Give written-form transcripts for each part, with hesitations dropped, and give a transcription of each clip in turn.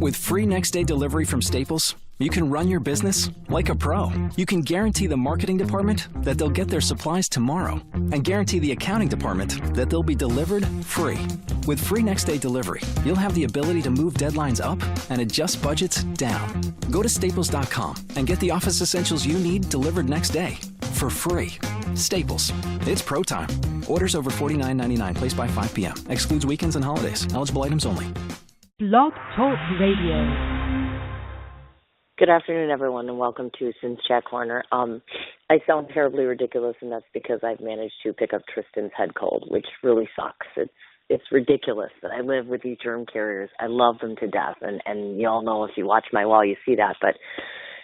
With free next-day delivery from Staples, you can run your business like a pro. You can guarantee the marketing department that they'll get their supplies tomorrow and guarantee the accounting department that they'll be delivered free. With free next-day delivery, you'll have the ability to move deadlines up and adjust budgets down. Go to staples.com and get the office essentials you need delivered next day for free. Staples. It's pro time. Orders over $49.99. Placed by 5 p.m. Excludes weekends and holidays. Eligible items only. Blog Talk Radio. Good afternoon, everyone, and welcome to Sin's Chat Corner. I sound terribly ridiculous, and that's because I've managed to pick up Tristan's head cold, which really sucks. It's ridiculous that I live with these germ carriers. I love them to death, and you all know if you watch my wall, you see that, but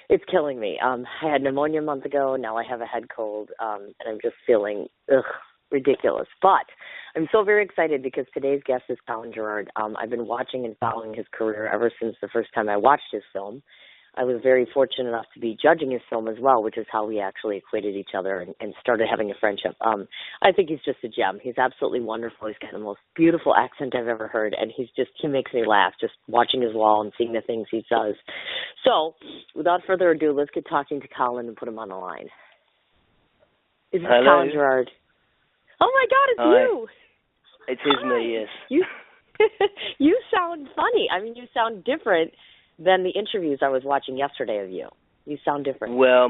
it's killing me. I had pneumonia a month ago. Now I have a head cold, and I'm just feeling ridiculous. But I'm so very excited because today's guest is Colin Gerrard. I've been watching and following his career ever since the first time I watched his film. I was very fortunate enough to be judging his film as well, which is how we actually equated each other and started having a friendship. I think he's just a gem. He's absolutely wonderful. He's got the most beautiful accent I've ever heard, and he makes me laugh just watching his wall and seeing the things he does. So, without further ado, let's get talking to Colin and put him on the line. Is this Colin Gerrard? Oh my God, it's you! It is me, yes. You sound funny. I mean, you sound different than the interviews I was watching yesterday of you. You sound different. Well,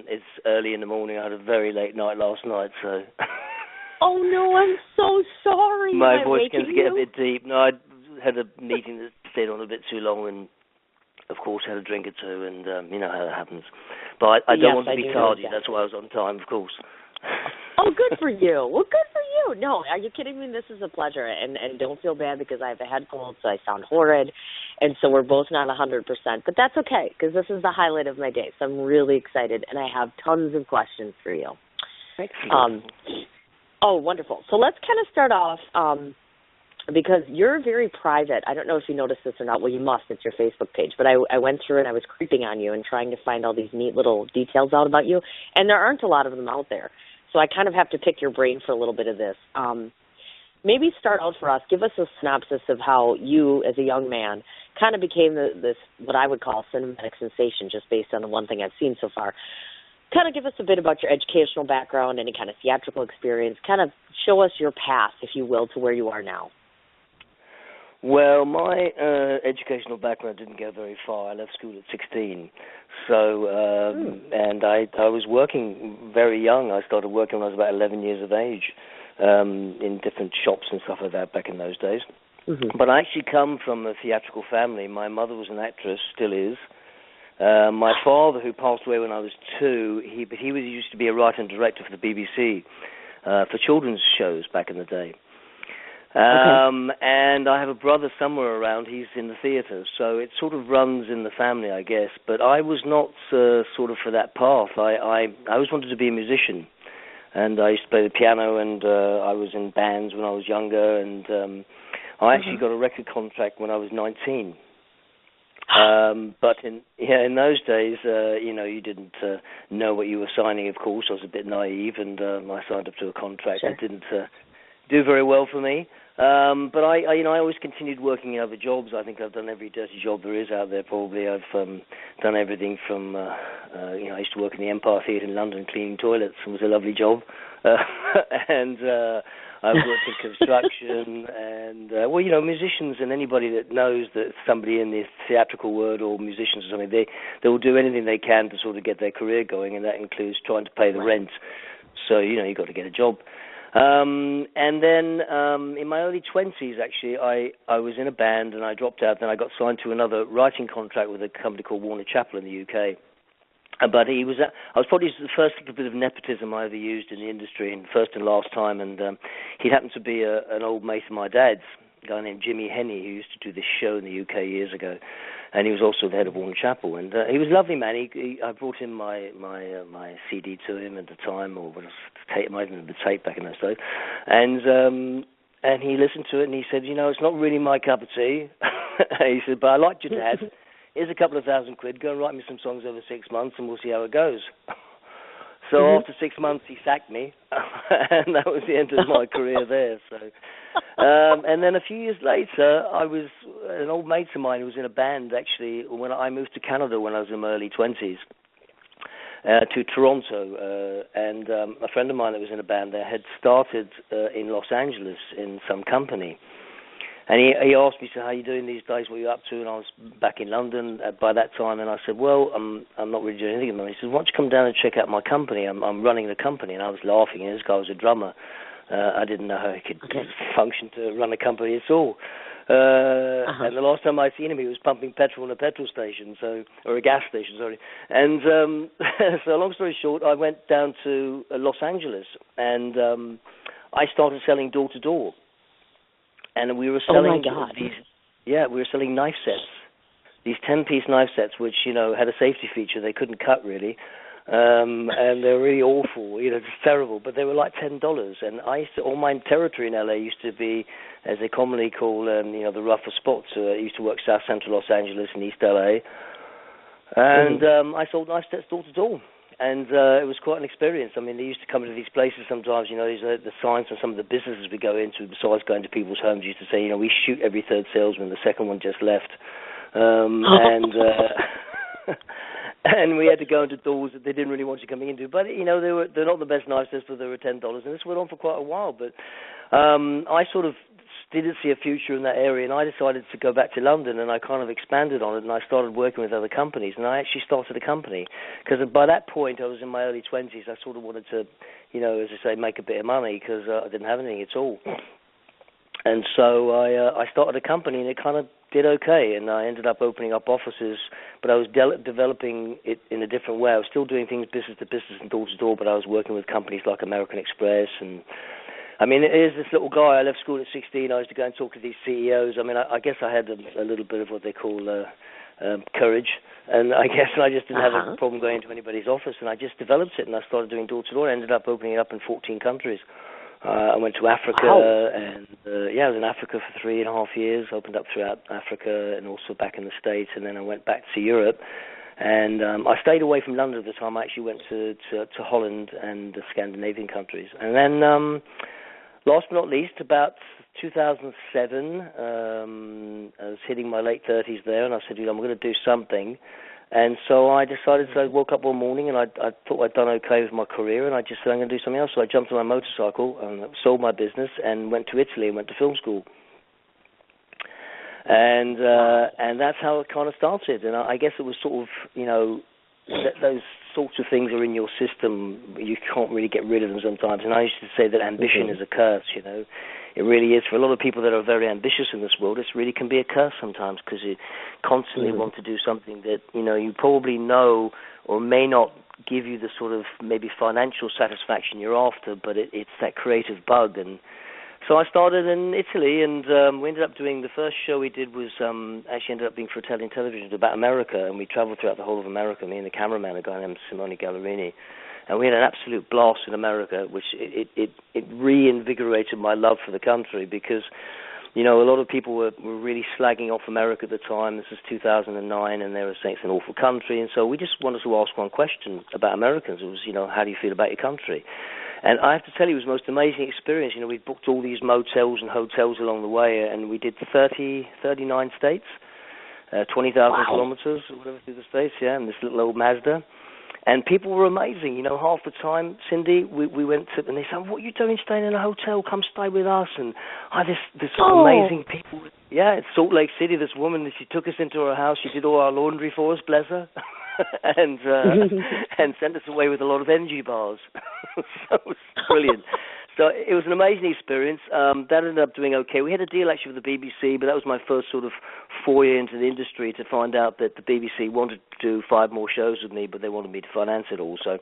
it's early in the morning. I had a very late night last night, so... Oh, no, I'm so sorry. My voice can get a bit deep. No, I had a meeting that stayed on a bit too long and, of course, had a drink or two, and you know how that happens. But I don't want to be tardy. That's why I was on time, of course. Oh, good for you. Well, good for you. No, are you kidding me? This is a pleasure. And don't feel bad because I have a head cold, so I sound horrid. And so we're both not 100%. But that's okay because this is the highlight of my day. So I'm really excited, and I have tons of questions for you. Excellent. Oh, wonderful. So let's kind of start off because you're very private. I don't know if you noticed this or not. Well, you must. It's your Facebook page. But I went through and I was creeping on you and trying to find all these neat little details out about you. And there aren't a lot of them out there. So I kind of have to pick your brain for a little bit of this. Maybe start out for us. Give us a synopsis of how you, as a young man, kind of became this what I would call cinematic sensation, just based on the one thing I've seen so far. Kind of give us a bit about your educational background, any kind of theatrical experience. Kind of show us your path, if you will, to where you are now. Well, my educational background didn't go very far. I left school at 16. So, and I was working very young. I started working when I was about 11 years of age in different shops and stuff like that back in those days. Mm-hmm. But I actually come from a theatrical family. My mother was an actress, still is. My father, who passed away when I was 2, he used to be a writer and director for the BBC for children's shows back in the day. And I have a brother somewhere around. He's in the theatre, so it sort of runs in the family, I guess. But I was not sort of for that path. I always wanted to be a musician, and I used to play the piano, and I was in bands when I was younger, and I actually got a record contract when I was 19. But in those days, you didn't know what you were signing. Of course, I was a bit naive, and I signed up to a contract that didn't do very well for me. But I always continued working in other jobs. I think I've done every dirty job there is out there. Probably I've done everything from I used to work in the Empire Theatre in London cleaning toilets. It was a lovely job, and I've worked in construction. And musicians and anybody that knows that somebody in the theatrical world or musicians or something, they will do anything they can to sort of get their career going, and that includes trying to pay the rent. So you've got to get a job. And then in my early 20s, actually, I was in a band and I dropped out. Then I got signed to another writing contract with a company called Warner Chappell in the UK. But I was probably the first bit of nepotism I ever used in the industry, and first and last time. And he happened to be an old mate of my dad's, a guy named Jimmy Henney, who used to do this show in the UK years ago. And he was also the head of Warner Chappell, and he was a lovely man. I brought him my CD to him at the time, or it might have been the tape back in those days, and he listened to it, and he said, it's not really my cup of tea. He said, but I liked your dad. Here's a couple of £1,000. Go and write me some songs over 6 months, and we'll see how it goes. So after 6 months, he sacked me, and that was the end of my career there. So And then a few years later, an old mate of mine who was in a band, actually, when I moved to Canada when I was in my early 20s, to Toronto, and a friend of mine that was in a band there had started in Los Angeles in some company. And he asked me, so how are you doing these days? What are you up to? And I was back in London by that time, and I said, well, I'm not really doing anything at the moment. He said, why don't you come down and check out my company? I'm running the company. And I was laughing, and this guy was a drummer. I didn't know how he could function to run a company at all. And the last time I'd seen him, he was pumping petrol in a petrol station, or a gas station, sorry. And so long story short, I went down to Los Angeles, and I started selling door-to-door. And we were selling we were selling knife sets, these 10-piece knife sets, which, had a safety feature. They couldn't cut, really. And they were really awful, just terrible. But they were like $10. And all my territory in LA used to be, as they commonly call, the rougher spots. I used to work South Central Los Angeles and East LA. And I sold knife sets door to door. And it was quite an experience. I mean, they used to come into these places sometimes, the signs on some of the businesses we go into, besides going to people's homes, used to say, we shoot every third salesman, the second one just left. And we had to go into doors that they didn't really want you coming into. But, they're not the best knife sets, but they were $10. And this went on for quite a while. But I sort of didn't see a future in that area, and I decided to go back to London, and I kind of expanded on it, and I started working with other companies, and I actually started a company, because by that point I was in my early 20s. I sort of wanted to, as I say, make a bit of money, because I didn't have anything at all. And so I started a company, and it kind of did okay, and I ended up opening up offices, but I was developing it in a different way. I was still doing things business to business and door to door, but I was working with companies like American Express. And I mean, here's this little guy. I left school at 16. I used to go and talk to these CEOs. I mean, I guess I had a little bit of what they call courage, and I guess I just didn't have a problem going into anybody's office, and I just developed it, and I started doing door-to-door. I ended up opening it up in 14 countries. I went to Africa, and I was in Africa for 3.5 years, opened up throughout Africa and also back in the States, and then I went back to Europe. And I stayed away from London at the time. I actually went to Holland and the Scandinavian countries. And then last but not least, about 2007, I was hitting my late 30s there, and I said, I'm going to do something. And so I decided, I woke up one morning, and I thought I'd done okay with my career, and I just said, I'm going to do something else. So I jumped on my motorcycle and sold my business and went to Italy and went to film school. And that's how it kind of started. And I guess it was sort of, those sorts of things are in your system. You can't really get rid of them sometimes. And I used to say that ambition is a curse, It really is. For a lot of people that are very ambitious in this world, it really can be a curse sometimes, because you constantly want to do something that, you probably know or may not give you the sort of maybe financial satisfaction you're after, but it's that creative bug. And so I started in Italy, and we ended up doing, the first show we did was actually ended up being for Italian television about America, and we traveled throughout the whole of America, me and the cameraman, a guy named Simone Gallerini. And we had an absolute blast in America, which it reinvigorated my love for the country, because, a lot of people were really slagging off America at the time. This was 2009, and they were saying it's an awful country. And so we just wanted to ask one question about Americans. It was, how do you feel about your country? And I have to tell you, it was the most amazing experience. We booked all these motels and hotels along the way, and we did 39 states, 20,000 kilometers or whatever through the states, in this little old Mazda. And people were amazing. Half the time, Cindy, we went to, and they said, what are you doing staying in a hotel? Come stay with us. And this amazing people. Yeah, it's Salt Lake City, this woman, she took us into her house. She did all our laundry for us, bless her. and sent us away with a lot of energy bars. So it was brilliant. So it was an amazing experience. That ended up doing okay. We had a deal actually with the BBC, but that was my first sort of foray into the industry, to find out that the BBC wanted to do 5 more shows with me, but they wanted me to finance it all. So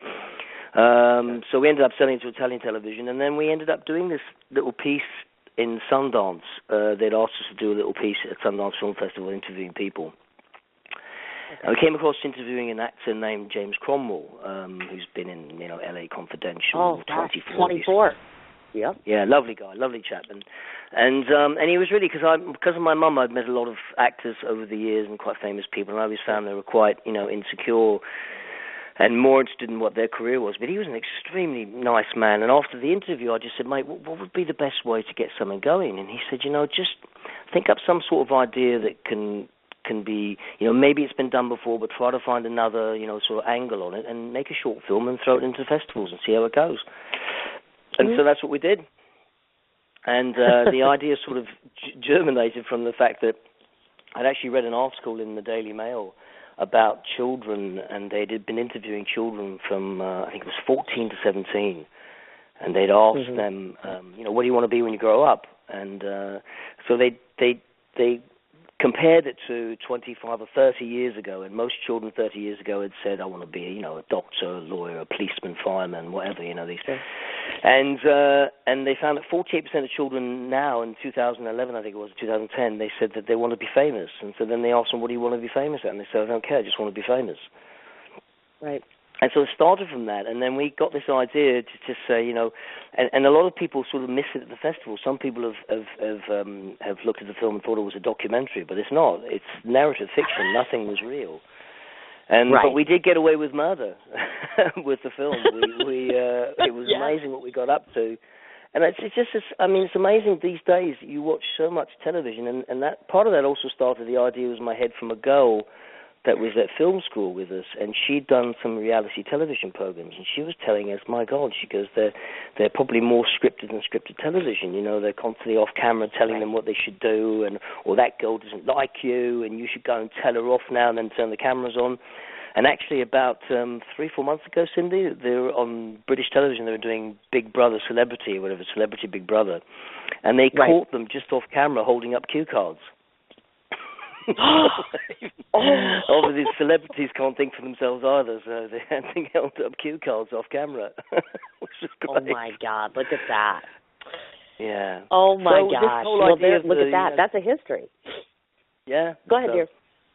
we ended up selling to Italian television, and then we ended up doing this little piece in Sundance. They'd asked us to do a little piece at Sundance Film Festival interviewing people. And we came across interviewing an actor named James Cromwell, who's been in, LA Confidential. 24. Yep. Yeah, lovely guy, lovely chap, and he was really, because of my mum, I'd met a lot of actors over the years and quite famous people, and I always found they were quite, insecure. and more interested in what their career was. But he was an extremely nice man. And after the interview, I just said, mate, what would be the best way to get something going? And he said, just think up some sort of idea that can be, maybe it's been done before, but try to find another, sort of angle on it and make a short film and throw it into festivals and see how it goes. And so that's what we did. And the idea sort of germinated from the fact that I'd actually read an article in the Daily Mail about children, and they'd been interviewing children from, I think it was 14 to 17, and they'd asked them, what do you want to be when you grow up? And so they compared it to 25 or 30 years ago, and most children 30 years ago had said, I want to be, a doctor, a lawyer, a policeman, fireman, whatever, these. Sure. And they found that 48% of children now, in 2011, I think it was, 2010, they said that they want to be famous. And so then they asked them, what do you want to be famous at? And they said, I don't care, I just want to be famous. Right. And so it started from that, and then we got this idea to just say, and a lot of people sort of miss it at the festival. Some people have looked at the film and thought it was a documentary, but it's not. It's narrative fiction. Nothing was real. And right. But we did get away with murder with the film. It was amazing what we got up to. And it's amazing these days. You watch so much television, and that part of that also started. The idea was in my head from a girl that was at film school with us, and she'd done some reality television programs, and she was telling us, my God, she goes, they're probably more scripted than scripted television. They're constantly off camera telling them what they should do, or that girl doesn't like you, and you should go and tell her off now and then turn the cameras on. And actually about 3-4 months ago, Cindy, they were on British television, they were doing Big Brother Celebrity, or whatever, Celebrity Big Brother, and they caught them just off camera holding up cue cards. Obviously, celebrities can't think for themselves either, so they held up cue cards off camera, which is great. Oh my God! Look at that. Yeah. Oh my gosh! Well, look at that. That's a history. Yeah. Go ahead, dear.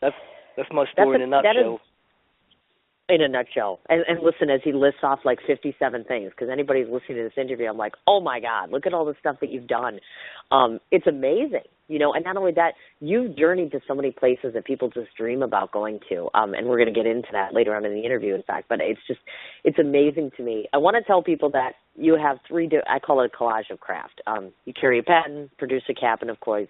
That's my story in a nutshell. In a nutshell. And listen, as he lists off like 57 things, because anybody who's listening to this interview, I'm like, oh my God, look at all the stuff that you've done. It's amazing, and not only that, you've journeyed to so many places that people just dream about going to. And we're going to get into that later on in the interview, in fact, but it's amazing to me. I want to tell people that you have I call it a collage of craft. You carry a pen, produce a cap, and of course,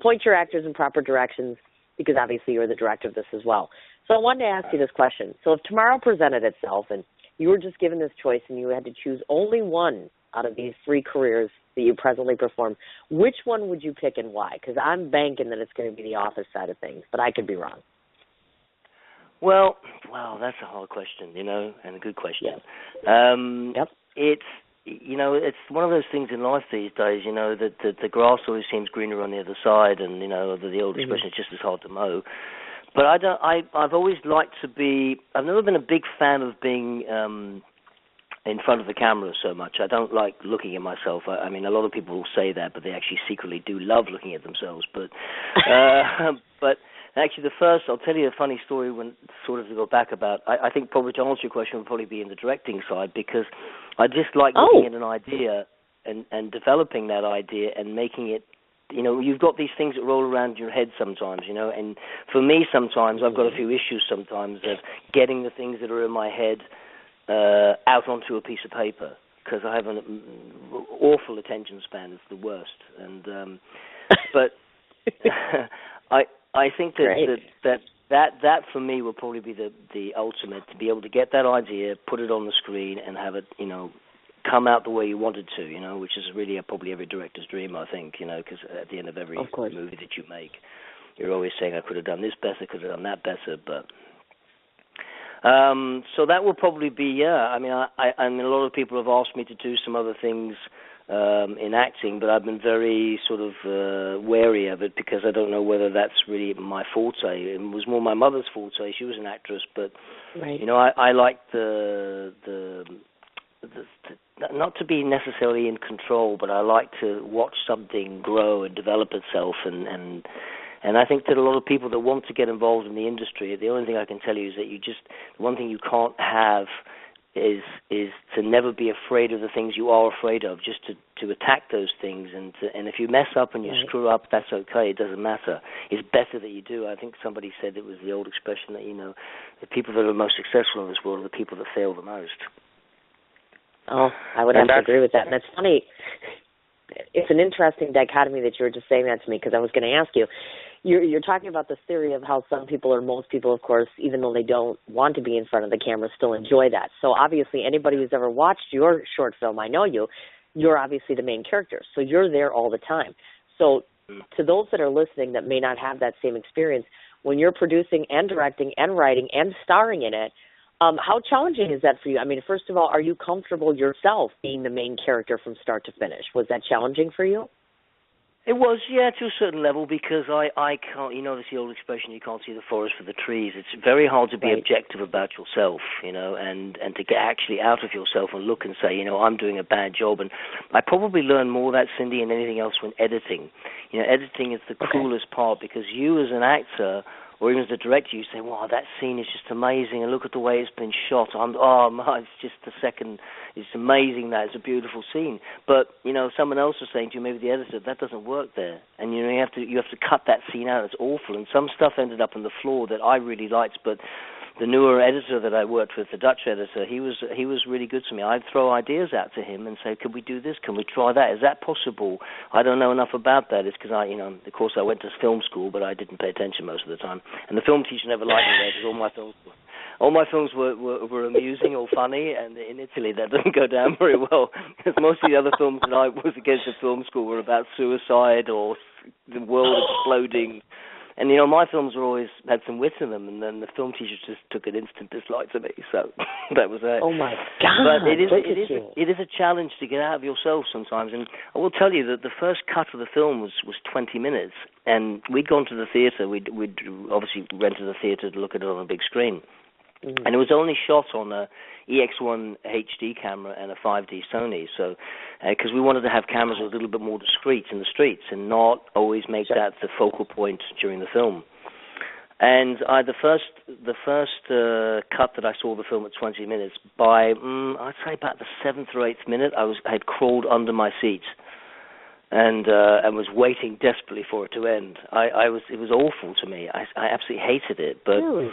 point your actors in proper directions, because obviously you're the director of this as well. So I wanted to ask you this question. So if tomorrow presented itself and you were just given this choice and you had to choose only one out of these 3 careers that you presently perform, which one would you pick and why? Because I'm banking that it's going to be the office side of things, but I could be wrong. Well, that's a hard question, and a good question. Yep. It's one of those things in life these days, that the grass always seems greener on the other side, and, the old expression, it's just as hard to mow. But I've always liked to be, I've never been a big fan of being in front of the camera so much. I don't like looking at myself. I mean, a lot of people will say that, but they actually secretly do love looking at themselves. But but actually I'll tell you a funny story when sort of to go back about, I think probably to answer your question would probably be in the directing side, because I just like looking at an idea and developing that idea and making it, you've got these things that roll around your head sometimes, and for me sometimes I've got a few issues sometimes of getting the things that are in my head out onto a piece of paper, because I have an awful attention span. It's the worst. And but I think that for me will probably be the ultimate, to be able to get that idea, put it on the screen, and have it, come out the way you wanted to, which is really probably every director's dream, I think, because at the end of every movie that you make, you're always saying, I could have done this better, could have done that better, but... so that will probably be, I mean, I mean, a lot of people have asked me to do some other things in acting, but I've been very sort of wary of it, because I don't know whether that's really my forte. It was more my mother's forte. She was an actress, but, I like the not to be necessarily in control, but I like to watch something grow and develop itself, and I think that a lot of people that want to get involved in the industry, the only thing I can tell you is that the one thing you can't have is to never be afraid of the things you are afraid of, just to attack those things. And if you mess up and you screw up, that's okay. It doesn't matter. It's better that you do. I think somebody said, it was the old expression that, the people that are most successful in this world are the people that fail the most. Oh, I would have to agree with that. And that's funny. It's an interesting dichotomy that you were just saying that to me, because I was going to ask you. You're talking about this theory of how some people, or most people, of course, even though they don't want to be in front of the camera, still enjoy that. So obviously anybody who's ever watched your short film, I know you're obviously the main character. So you're there all the time. So to those that are listening that may not have that same experience, when you're producing and directing and writing and starring in it, how challenging is that for you? I mean, first of all, are you comfortable yourself being the main character from start to finish? Was that challenging for you? It was, yeah, to a certain level, because I can't, there's the old expression, you can't see the forest for the trees. It's very hard to be objective about yourself, and to get actually out of yourself and look and say, I'm doing a bad job. And I probably learned more of that, Cindy, than anything else when editing. Editing is the coolest part, because you as an actor, or even as a director, you say, wow, that scene is just amazing, and look at the way it's been shot. It's just a second. It's amazing that. It's a beautiful scene. But, someone else was saying to you, maybe the editor, that doesn't work there. And, you have to cut that scene out. It's awful. And some stuff ended up on the floor that I really liked, but the newer editor that I worked with, the Dutch editor, he was really good to me. I'd throw ideas out to him and say, could we do this? Can we try that? Is that possible? I don't know enough about that. It's because of course I went to film school, but I didn't pay attention most of the time. And the film teacher never liked me there, because all my films were amusing or funny, and in Italy that didn't go down very well, because most of the other films that I was against at film school were about suicide or the world exploding. And, my films always had some wit in them, and then the film teacher just took an instant dislike to me, so that was it. Oh, my God. But it is a challenge to get out of yourself sometimes, and I will tell you that the first cut of the film was 20 minutes, and we'd gone to the theatre. We'd obviously rented the theatre to look at it on a big screen. And it was only shot on a EX1 HD camera and a 5D Sony, so because we wanted to have cameras a little bit more discreet in the streets and not always make that the focal point during the film. And the first cut that I saw the film at 20 minutes, by I'd say about the 7th or 8th minute, I had crawled under my seat and was waiting desperately for it to end. It was awful to me. I absolutely hated it, but. Really?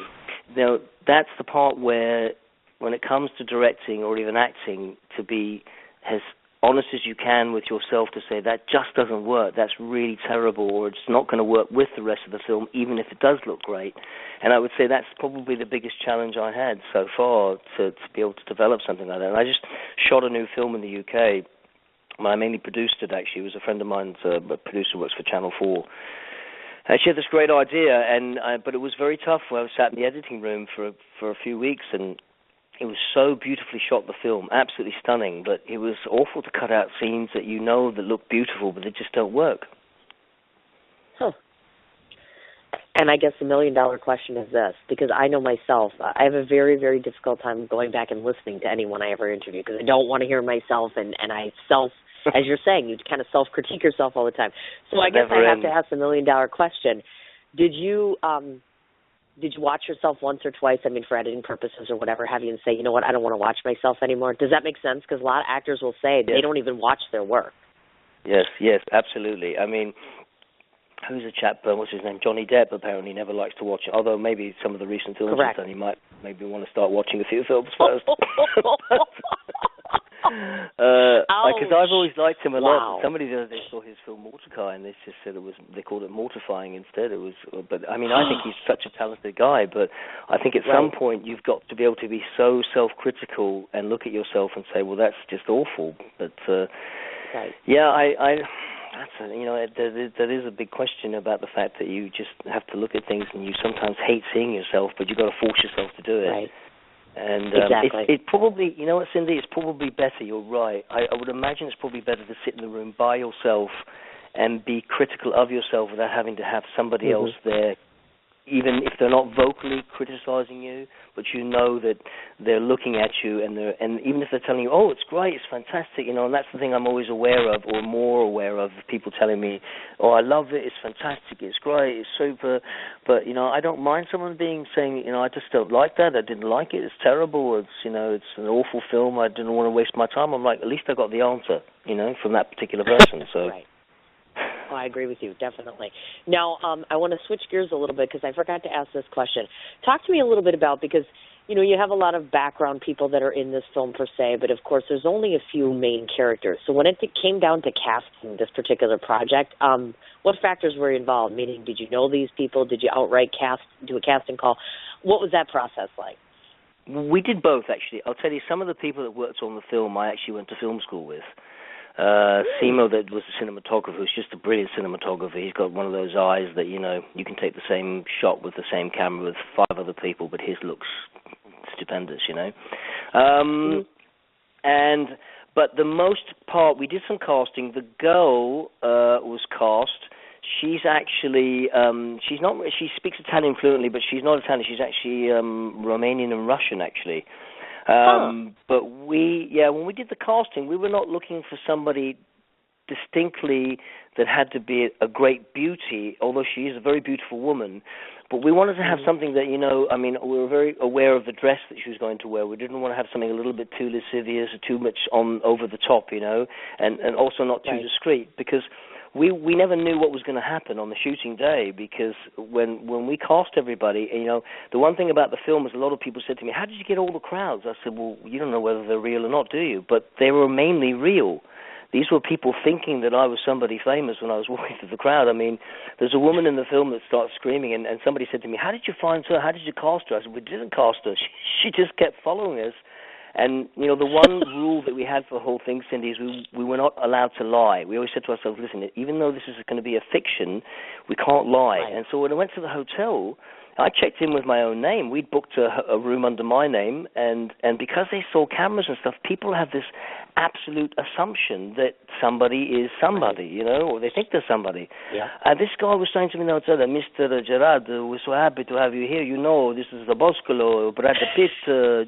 That's the part where, when it comes to directing or even acting, to be as honest as you can with yourself to say that just doesn't work, that's really terrible, or it's not going to work with the rest of the film, even if it does look great. And I would say that's probably the biggest challenge I had so far, to be able to develop something like that. And I just shot a new film in the UK. I mainly produced it, actually. It was a friend of mine's, a producer who works for Channel 4. She had this great idea, but it was very tough. I was sat in the editing room for a few weeks, and it was so beautifully shot, the film, absolutely stunning, but it was awful to cut out scenes that that look beautiful, but they just don't work. Huh. And I guess the $1 million question is this, because I know myself, I have a very, very difficult time going back and listening to anyone I ever interview, because I don't want to hear myself, and as you're saying, you kind of self-critique yourself all the time. So I guess I have to ask the $1 million question. Did you watch yourself once or twice, for editing purposes or whatever have you, and say, you know what, I don't want to watch myself anymore? Does that make sense? Because a lot of actors will say they don't even watch their work. Yes, absolutely. Who's a chap, what's his name? Johnny Depp apparently never likes to watch it, although maybe some of the recent films he's done, he might maybe want to start watching a few films first. Because I've always liked him a lot. Somebody the other day saw his film Mordecai, and they just said they called it mortifying instead. But I think he's such a talented guy. But I think at some point you've got to be able to be so self-critical and look at yourself and say, well, that's just awful. But that is a big question about the fact that you just have to look at things, and you sometimes hate seeing yourself, but you've got to force yourself to do it. Right. And exactly. It probably, you know what, Cindy, it's probably better, you're right. I would imagine it's probably better to sit in the room by yourself and be critical of yourself without having to have somebody else there, even even if they're not vocally criticizing you, but you know that they're looking at you, and even if they're telling you, oh, it's great, it's fantastic, and that's the thing I'm always aware of, or more aware of people telling me, oh, I love it, it's fantastic, it's great, it's super, but, I don't mind someone saying, I just don't like that, I didn't like it, it's terrible, it's an awful film, I didn't want to waste my time. I'm like, at least I got the answer, from that particular person, so... Right. Oh, I agree with you, definitely. Now, I want to switch gears a little bit because I forgot to ask this question. Talk to me a little bit about, because, you have a lot of background people that are in this film per se, but of course there's only a few main characters. So when it came down to casting this particular project, what factors were involved? Meaning, did you know these people? Did you outright do a casting call? What was that process like? We did both, actually. I'll tell you, some of the people that worked on the film I actually went to film school with. Simo, that was the cinematographer, who's just a brilliant cinematographer. He's got one of those eyes that, you can take the same shot with the same camera with 5 other people, but his looks stupendous, But the most part, we did some casting. The girl was cast. She's actually, she speaks Italian fluently, but she's not Italian. She's actually Romanian and Russian, actually. But when we did the casting, we were not looking for somebody distinctly that had to be a great beauty, although she is a very beautiful woman. But we wanted to have something that, we were very aware of the dress that she was going to wear. We didn't want to have something a little bit too lascivious or too much over the top, and also not too discreet, because we never knew what was going to happen on the shooting day, because when we cast everybody, the one thing about the film is a lot of people said to me, how did you get all the crowds? I said, well, you don't know whether they're real or not, do you? But they were mainly real. These were people thinking that I was somebody famous when I was walking through the crowd. There's a woman in the film that starts screaming, and somebody said to me, how did you find her? How did you cast her? I said, we didn't cast her. She just kept following us. And, the one rule that we had for the whole thing, Cindy, is we were not allowed to lie. We always said to ourselves, listen, even though this is going to be a fiction, we can't lie. Right. And so when I went to the hotel, I checked in with my own name. We'd booked a room under my name, and because they saw cameras and stuff, people have this absolute assumption that somebody is somebody, or they think they're somebody. Yeah. And this guy was saying to me in the hotel, Mr. Gerrard, we're so happy to have you here. This is the Boscolo, Brad Pitt,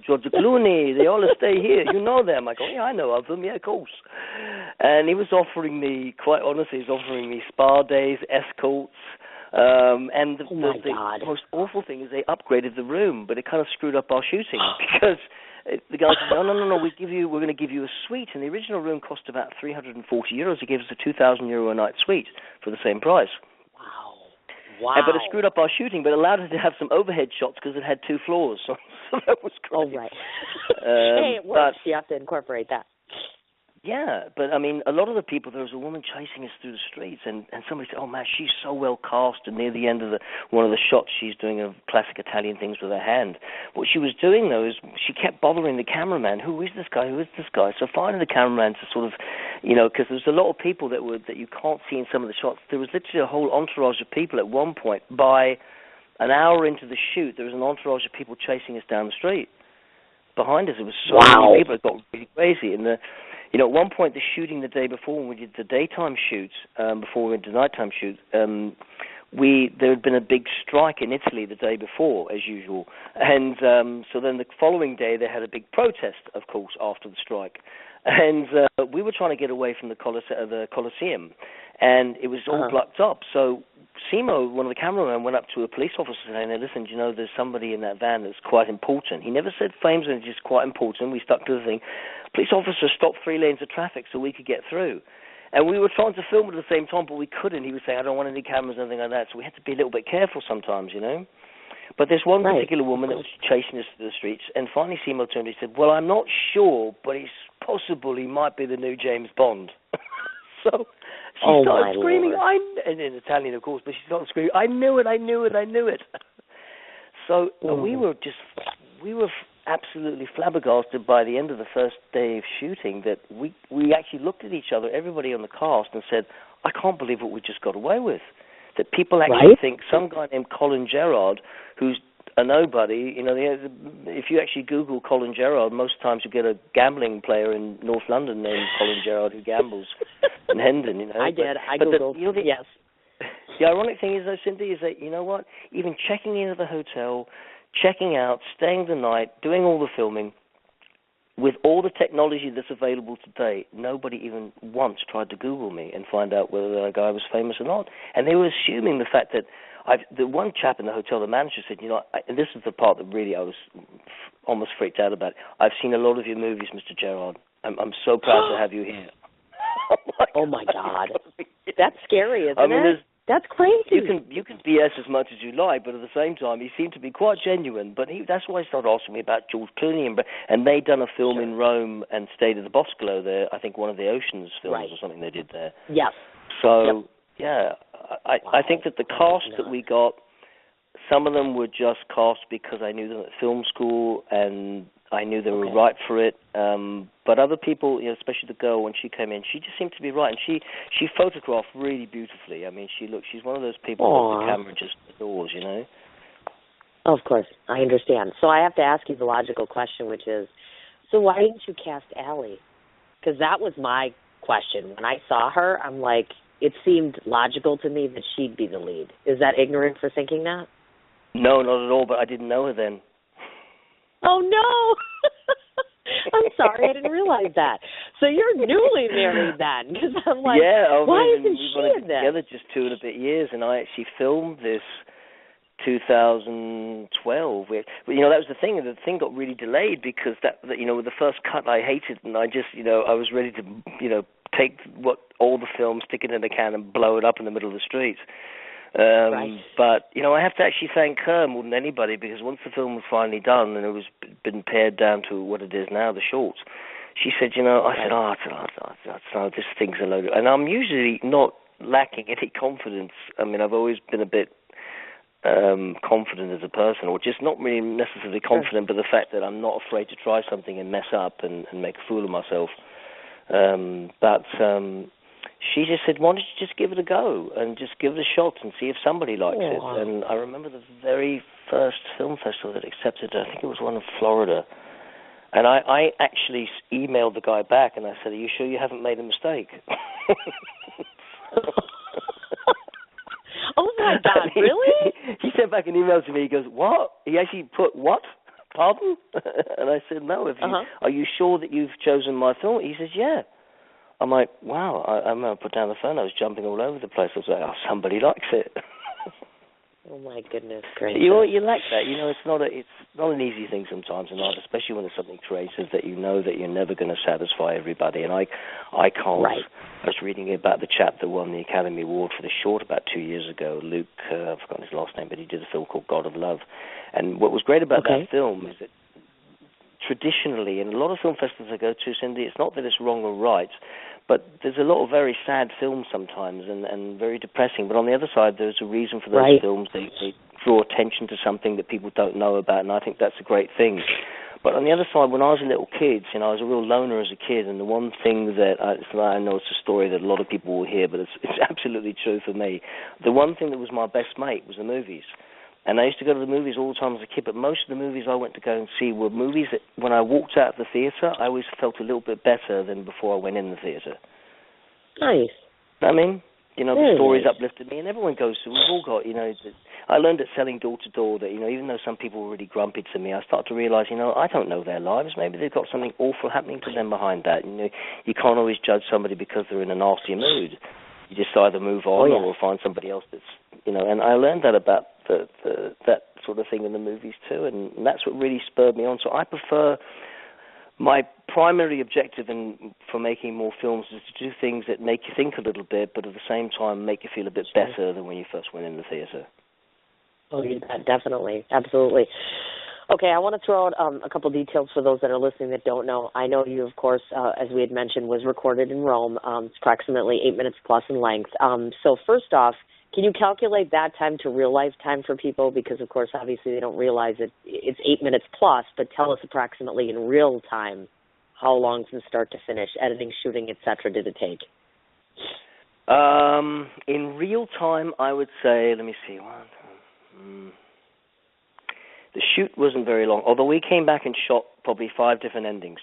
George Clooney, they all stay here. You know them. I go, yeah, I know of them, yeah, of course. And he was offering me, quite honestly, spa days, escorts. And the most awful thing is they upgraded the room, but it kind of screwed up our shooting because the guy said, no, we're going to give you a suite. And the original room cost about €340. He gave us a €2,000 a night suite for the same price. Wow. But it screwed up our shooting, but allowed us to have some overhead shots because it had 2 floors. So that was great. Oh, right. Hey, it works. You have to incorporate that. Yeah, but a lot of the people, there was a woman chasing us through the streets, and somebody said, oh man, she's so well cast, and near the end of one of the shots, she's doing a classic Italian things with her hand. What she was doing, though, is she kept bothering the cameraman, who is this guy, So finding the cameraman to sort of, because there's a lot of people that you can't see in some of the shots. There was literally a whole entourage of people at one point. By an hour into the shoot, there was an entourage of people chasing us down the street. Behind us, it was so many people, it got really crazy, and at one point, the shooting the day before, when we did the daytime shoot, before we went to nighttime shoot, there had been a big strike in Italy the day before, as usual. And so then the following day, they had a big protest, of course, after the strike. And we were trying to get away from the Colosseum, and it was all blocked up. So Simo, one of the cameramen, went up to a police officer saying, listen, there's somebody in that van that's quite important. He never said famous, and just quite important. We stuck to the thing. Police officer stopped 3 lanes of traffic so we could get through. And we were trying to film at the same time, but we couldn't. He was saying, I don't want any cameras or anything like that. So we had to be a little bit careful sometimes, But there's one particular woman that was chasing us through the streets, and finally Simo turned and he said, well, I'm not sure, but it's possible he might be the new James Bond. So she started screaming, and in Italian, of course, but she started screaming, I knew it. So we were absolutely flabbergasted by the end of the first day of shooting that we actually looked at each other, everybody on the cast, and said, I can't believe what we just got away with. That people actually think some guy named Colin Gerrard, who's a nobody, if you actually Google Colin Gerrard, most times you get a gambling player in North London named Colin Gerrard who gambles in Hendon, I did. I Googled, yes. The ironic thing is, though, Cindy, is that, you know what? Even checking into the hotel, checking out, staying the night, doing all the filming, with all the technology that's available today, nobody even once tried to Google me and find out whether that guy was famous or not. And they were assuming the fact that the one chap in the hotel, the manager, said, you know, and this is the part that really I was almost freaked out about. I've seen a lot of your movies, Mr. Gerrard. I'm so proud to have you here. Oh my God. That's scary, isn't it? That's crazy. You can BS as much as you like, but at the same time, he seemed to be quite genuine. But that's why he started asking me about George Clooney, and they'd done a film in Rome and stayed at the Boscolo there. I think one of the Oceans films or something they did there. Yes. So I think that the cast that we got, some of them were just cast because I knew them at film school and I knew they were right for it. But other people, you know, especially the girl, when she came in, she just seemed to be right. And she photographed really beautifully. I mean, she's one of those people that the camera just adores, you know. Of course, I understand. So I have to ask you the logical question, which is, so why didn't you cast Allie? Because that was my question. When I saw her, I'm like, it seemed logical to me that she'd be the lead. Is that ignorant for thinking that? No, not at all, but I didn't know her then. Oh, no! I'm sorry, I didn't realize that. So you're newly married then, because I'm like, why isn't she in this? Together just 2.5 years, and I actually filmed this 2012. You know, that was the thing, and the thing got really delayed because that you know, with the first cut I hated, and I just, you know, I was ready to, you know, take all the film, stick it in a can, and blow it up in the middle of the street. But, you know, I have to actually thank her more than anybody, because once the film was finally done and it was been pared down to what it is now, the short, she said, you know, I said, this thing's a load of... And I'm usually not lacking any confidence. I mean, I've always been a bit confident as a person, or just not really necessarily confident, but the fact that I'm not afraid to try something and mess up and make a fool of myself. She just said, why don't you just give it a go and just give it a shot and see if somebody likes it. And I remember the very first film festival that accepted it. I think it was one in Florida. And I actually emailed the guy back and I said, are you sure you haven't made a mistake? Oh, my God, really? He sent back an email to me. He goes, what? He actually put, what? Pardon? And I said, no. Are you sure that you've chosen my film? He says, yeah. I'm like, wow. I remember I put down the phone. I was jumping all over the place. I was like, oh, somebody likes it. Oh, my goodness gracious. You like that. You know, it's not an easy thing sometimes in art, especially when it's something creative that you know that you're never going to satisfy everybody. And I can't. Right. I was reading about the chap that won the Academy Award for the short about 2 years ago, Luke, I've forgotten his last name, but he did a film called God of Love. And what was great about that film is that traditionally, in a lot of film festivals I go to, Cindy, it's not that it's wrong or right, but there's a lot of very sad films sometimes and very depressing. But on the other side, there's a reason for those films. They draw attention to something that people don't know about, and I think that's a great thing. But on the other side, when I was a little kid, you know, I was a real loner as a kid, and the one thing that I know it's a story that a lot of people will hear, but it's absolutely true for me. The one thing that was my best mate was the movies. And I used to go to the movies all the time as a kid, but most of the movies I went to go and see were movies that, when I walked out of the theatre, I always felt a little bit better than before I went in the theatre. Nice. I mean, you know, the stories uplifted me, and everyone goes through. We've all got, you know, I learned at selling door-to-door that, you know, even though some people were really grumpy to me, I started to realise, you know, I don't know their lives. Maybe they've got something awful happening to them behind that. You know, you can't always judge somebody because they're in a nasty mood. You just either move on or find somebody else that's, you know, and I learned that about that sort of thing in the movies too, and that's what really spurred me on. So I prefer, my primary objective for making more films is to do things that make you think a little bit, but at the same time make you feel a bit better than when you first went in the theatre. Oh, yeah, definitely. Absolutely. Okay, I want to throw out a couple details for those that are listening that don't know. I know you, of course, as we had mentioned, was recorded in Rome. It's approximately 8 minutes plus in length. So first off, can you calculate that time to real-life time for people? Because, of course, obviously they don't realize it's 8 minutes plus, but tell us approximately in real time how long from start to finish, editing, shooting, etc. did it take? In real time, I would say, let me see, the shoot wasn't very long, although we came back and shot probably 5 different endings.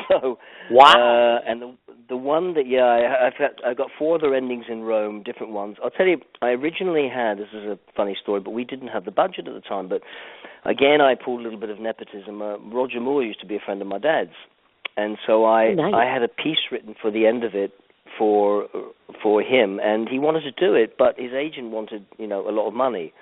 So wow. And the one that I've got 4 other endings in Rome, different ones. I'll tell you, I originally had, this is a funny story, but we didn't have the budget at the time. But again, I pulled a little bit of nepotism. Roger Moore used to be a friend of my dad's, and so I had a piece written for the end of it for him, and he wanted to do it, but his agent wanted a lot of money.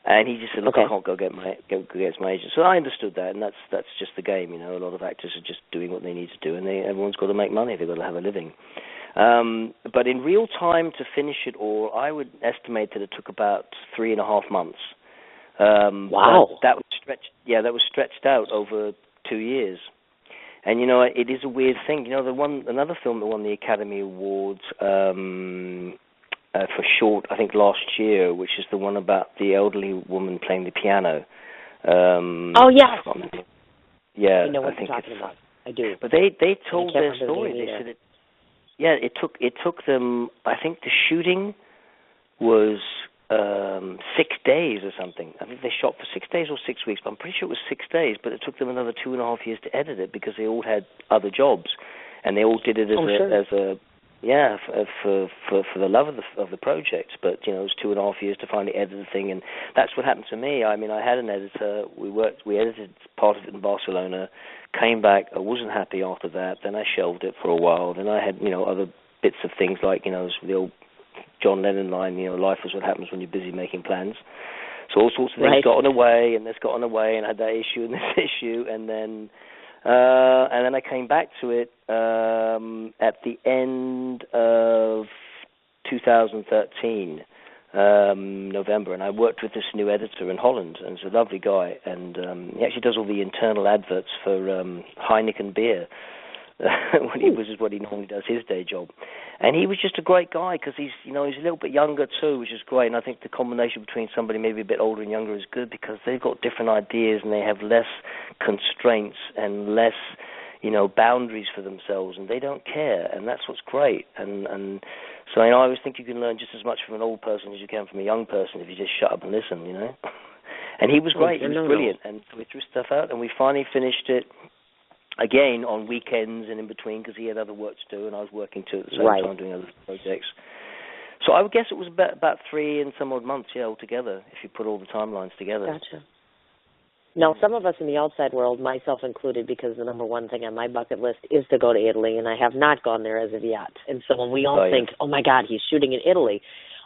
And he just said, look, I can't go get my agent. So I understood that, and that's just the game, A lot of actors are just doing what they need to do, and everyone's got to make money. They've got to have a living. But in real time, to finish it all, I would estimate that it took about 3.5 months. Wow. That was stretched out over 2 years. And, it is a weird thing. Another film that won the Academy Awards for short, I think last year, which is the one about the elderly woman playing the piano. Yes. Yeah, I know what I think you're talking about. I do. But they told their story. They said it took them. I think the shooting was 6 days or something. I think they shot for 6 days or 6 weeks, but I'm pretty sure it was 6 days. But it took them another 2.5 years to edit it because they all had other jobs, and they all did it for the love of the project. But it was 2.5 years to finally edit the thing, and that's what happened to me. I mean, I had an editor. We edited part of it in Barcelona. Came back. I wasn't happy after that. Then I shelved it for a while. Then I had other bits of things like the old John Lennon line. Life is what happens when you're busy making plans. So all sorts of things got in the way, and this got in the way, and I had that issue and this issue, and then I came back to it at the end of 2013, November, and I worked with this new editor in Holland, and he's a lovely guy, and he actually does all the internal adverts for Heineken beer, which is what he normally does, his day job. And he was just a great guy because he's a little bit younger too, which is great. And I think the combination between somebody maybe a bit older and younger is good because they've got different ideas and they have less constraints and less, boundaries for themselves, and they don't care, and that's what's great. And so I always think you can learn just as much from an old person as you can from a young person if you just shut up and listen, And he was great. He was brilliant, and we threw stuff out, and we finally finished it. Again, on weekends and in between, because he had other work to do, and I was working too at the same time doing other projects. So I would guess it was about 3 and some odd months, altogether, if you put all the timelines together. Gotcha. Now, some of us in the outside world, myself included, because the number one thing on my bucket list is to go to Italy, and I have not gone there as of yet. And so when we all think, oh, my God, he's shooting in Italy,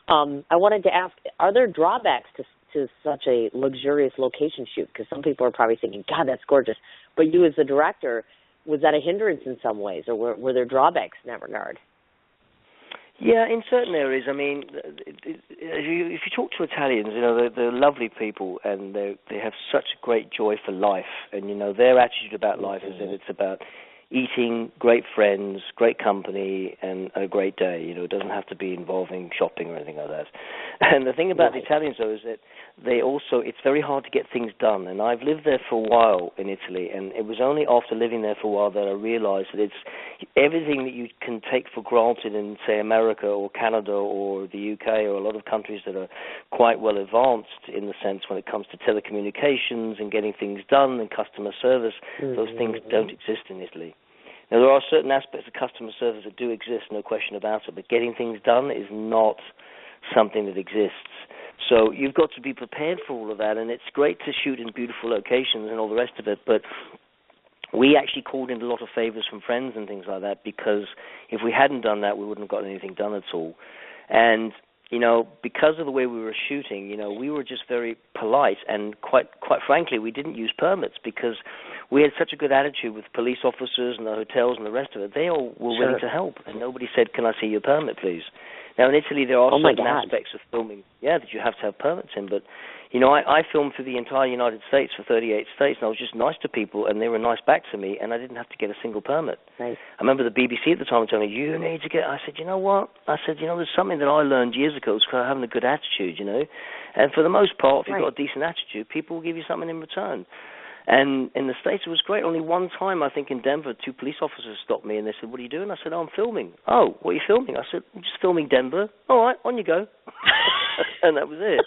I wanted to ask, are there drawbacks to such a luxurious location shoot? Because some people are probably thinking, God, that's gorgeous. But you as the director, was that a hindrance in some ways, or were there drawbacks in that regard? Yeah, in certain areas. I mean, if you talk to Italians, they're lovely people, and they have such a great joy for life. And, their attitude about life is that it's about eating, great friends, great company, and a great day. It doesn't have to be involving shopping or anything like that. And the thing about the Italians, though, is that it's very hard to get things done. And I've lived there for a while in Italy, and it was only after living there for a while that I realized that it's everything that you can take for granted in, say, America or Canada or the UK or a lot of countries that are quite well advanced in the sense when it comes to telecommunications and getting things done and customer service. Those things don't exist in Italy. Now, there are certain aspects of customer service that do exist, no question about it, but getting things done is not something that exists. So you've got to be prepared for all of that, and it's great to shoot in beautiful locations and all the rest of it, but we actually called in a lot of favors from friends and things like that, because if we hadn't done that, we wouldn't have gotten anything done at all. And because of the way we were shooting, we were just very polite, and quite frankly, we didn't use permits because we had such a good attitude with police officers and the hotels and the rest of it. They all were willing to help, and nobody said, "Can I see your permit, please?" Now, in Italy, there are certain aspects of filming, that you have to have permits in, but I filmed through the entire United States for 38 states, and I was just nice to people, and they were nice back to me, and I didn't have to get a single permit. Right. I remember the BBC at the time telling me, you need to get... I said, you know what? I said, there's something that I learned years ago, it's called having a good attitude, And for the most part, if you've got a decent attitude, people will give you something in return. And in the States, it was great. Only one time, I think, in Denver, 2 police officers stopped me, and they said, what are you doing? I said, I'm filming. Oh, what are you filming? I said, I'm just filming Denver. All right, on you go. And that was it.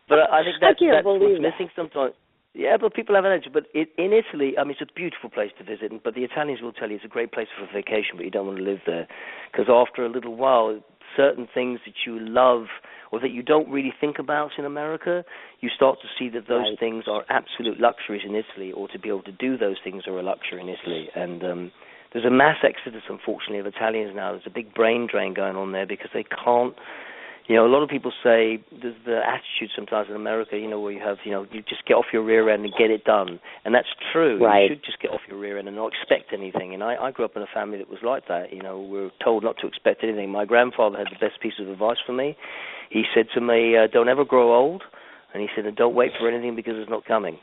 But I think that's what's missing sometimes. Yeah, but people have an edge. But in Italy, I mean, it's a beautiful place to visit, but the Italians will tell you it's a great place for a vacation, but you don't want to live there. Because after a little while, certain things that you love or that you don't really think about in America, you start to see that those things are absolute luxuries in Italy, or to be able to do those things are a luxury in Italy. And there's a mass exodus, unfortunately, of Italians now. There's a big brain drain going on there because they can't. You know, a lot of people say there's the attitude sometimes in America, you know, where you have, you know, you just get off your rear end and get it done. And that's true. Right. You should just get off your rear end and not expect anything. And I grew up in a family that was like that. You know, we were told not to expect anything. My grandfather had the best piece of advice for me. He said to me, don't ever grow old. And he said, and don't wait for anything because it's not coming.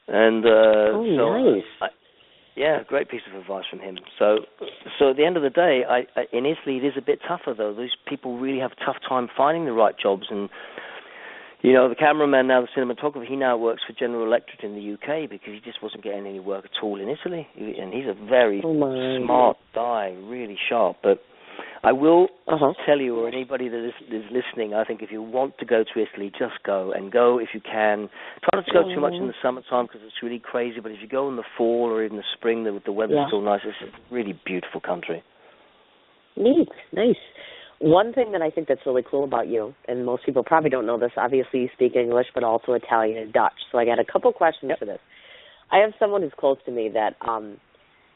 And nice. Yeah, great piece of advice from him. So at the end of the day, in Italy it is a bit tougher though. These people really have a tough time finding the right jobs, and you know, the cameraman now, the cinematographer, he now works for General Electric in the UK because he just wasn't getting any work at all in Italy. And he's a very smart guy, really sharp. But I will tell you, or anybody that is listening, I think if you want to go to Italy, just go. And go if you can. Try not to go too much in the summertime because it's really crazy, but if you go in the fall or in the spring, the weather's still nice. It's a really beautiful country. Neat. Nice. One thing that I think that's really cool about you, and most people probably don't know this, obviously you speak English, but also Italian and Dutch. So I got a couple questions for this. I have someone who's close to me that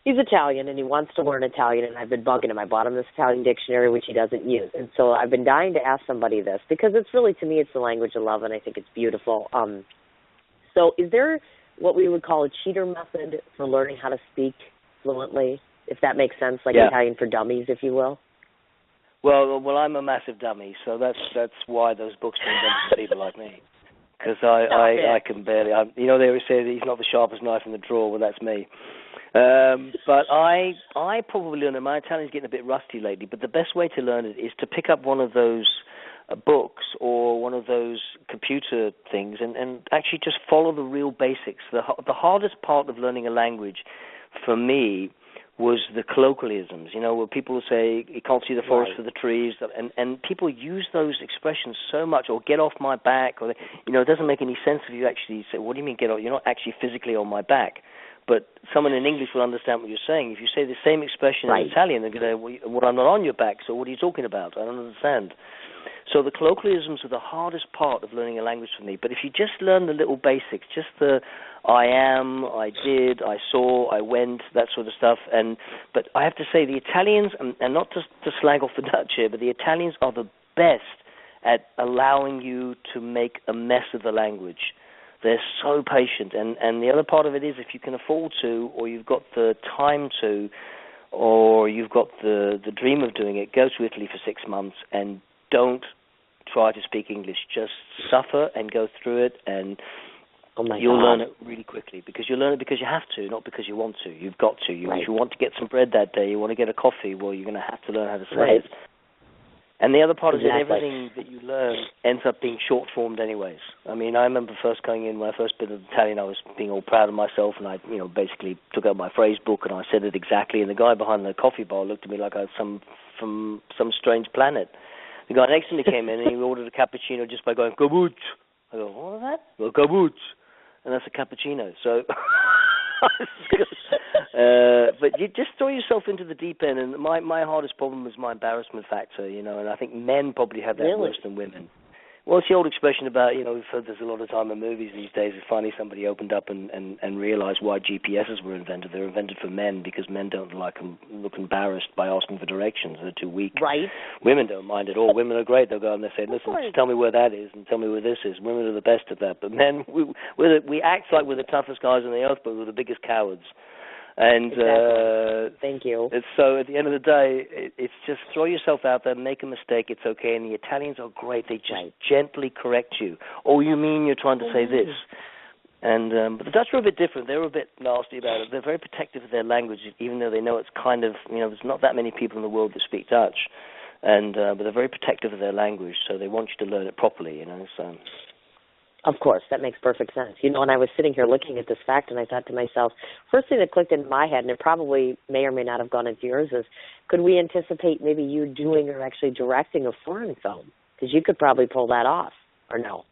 he's Italian, and he wants to learn Italian, and I've been bugging him. I bought him this Italian dictionary, which he doesn't use. And so I've been dying to ask somebody this, because it's really, to me, it's the language of love, and I think it's beautiful. So is there what we would call a cheater method for learning how to speak fluently, if that makes sense, like Italian for dummies, if you will? Well, I'm a massive dummy, so that's why those books were invented for people like me. Because I can barely, you know, they always say that he's not the sharpest knife in the drawer. Well, that's me. But I probably learn it. My Italian's getting a bit rusty lately, but the best way to learn it is to pick up one of those books or one of those computer things and actually just follow the real basics. The hardest part of learning a language for me was the colloquialisms, you know, where people will say, you can't see the forest for the trees, and people use those expressions so much, or get off my back, or, you know, it doesn't make any sense if you actually say, what do you mean get off? You're not actually physically on my back. But someone in English will understand what you're saying. If you say the same expression in Italian, they're going to say, well, I'm not on your back, so what are you talking about? I don't understand. So the colloquialisms are the hardest part of learning a language for me. But if you just learn the little basics, just the I am, I did, I saw, I went, that sort of stuff. But I have to say the Italians, and not to slag off the Dutch here, but the Italians are the best at allowing you to make a mess of the language. They're so patient. And the other part of it is if you can afford to, or you've got the time to, or you've got the dream of doing it, go to Italy for 6 months and don't try to speak English. Just suffer and go through it, and you'll learn it really quickly, because you'll learn it because you have to, not because you want to. You've got to. If you want to get some bread that day, you want to get a coffee, well, you're going to have to learn how to say it. And the other part is that everything that you learn ends up being short-formed anyways. I mean, I remember first going in, when I first bit of Italian, I was being all proud of myself, and I, you know, basically took out my phrase book and I said it exactly, and the guy behind the coffee bar looked at me like I was from some strange planet. The guy next to me came in and he ordered a cappuccino just by going, "Gabut." I go, "What was that?" Well, "Gabut." And that's a cappuccino. So, but you just throw yourself into the deep end. And my hardest problem was my embarrassment factor, you know, and I think men probably have that worse than women. Well, it's the old expression about, you know, we've heard this a lot of time in movies these days, is finally somebody opened up and realized why GPSs were invented. They're invented for men because men don't look embarrassed by asking for directions. They're too weak. Right. Women don't mind at all. Women are great. They'll go and they say, listen, just tell me where that is and tell me where this is. Women are the best at that. But men, we act like we're the toughest guys on the earth, but we're the biggest cowards. And thank you. So at the end of the day, it's just throw yourself out there, make a mistake, it's okay. And the Italians are great; they just gently correct you. Oh, you mean you're trying to say this? And but the Dutch are a bit different. They're a bit nasty about it. They're very protective of their language, even though they know it's kind of, you know, there's not that many people in the world that speak Dutch, and but they're very protective of their language, so they want you to learn it properly, you know. So. Of course, that makes perfect sense. You know, and I was sitting here looking at this fact, and I thought to myself, first thing that clicked into my head, and it probably may or may not have gone into yours, is could we anticipate maybe you doing or actually directing a foreign film? Because you could probably pull that off, or no?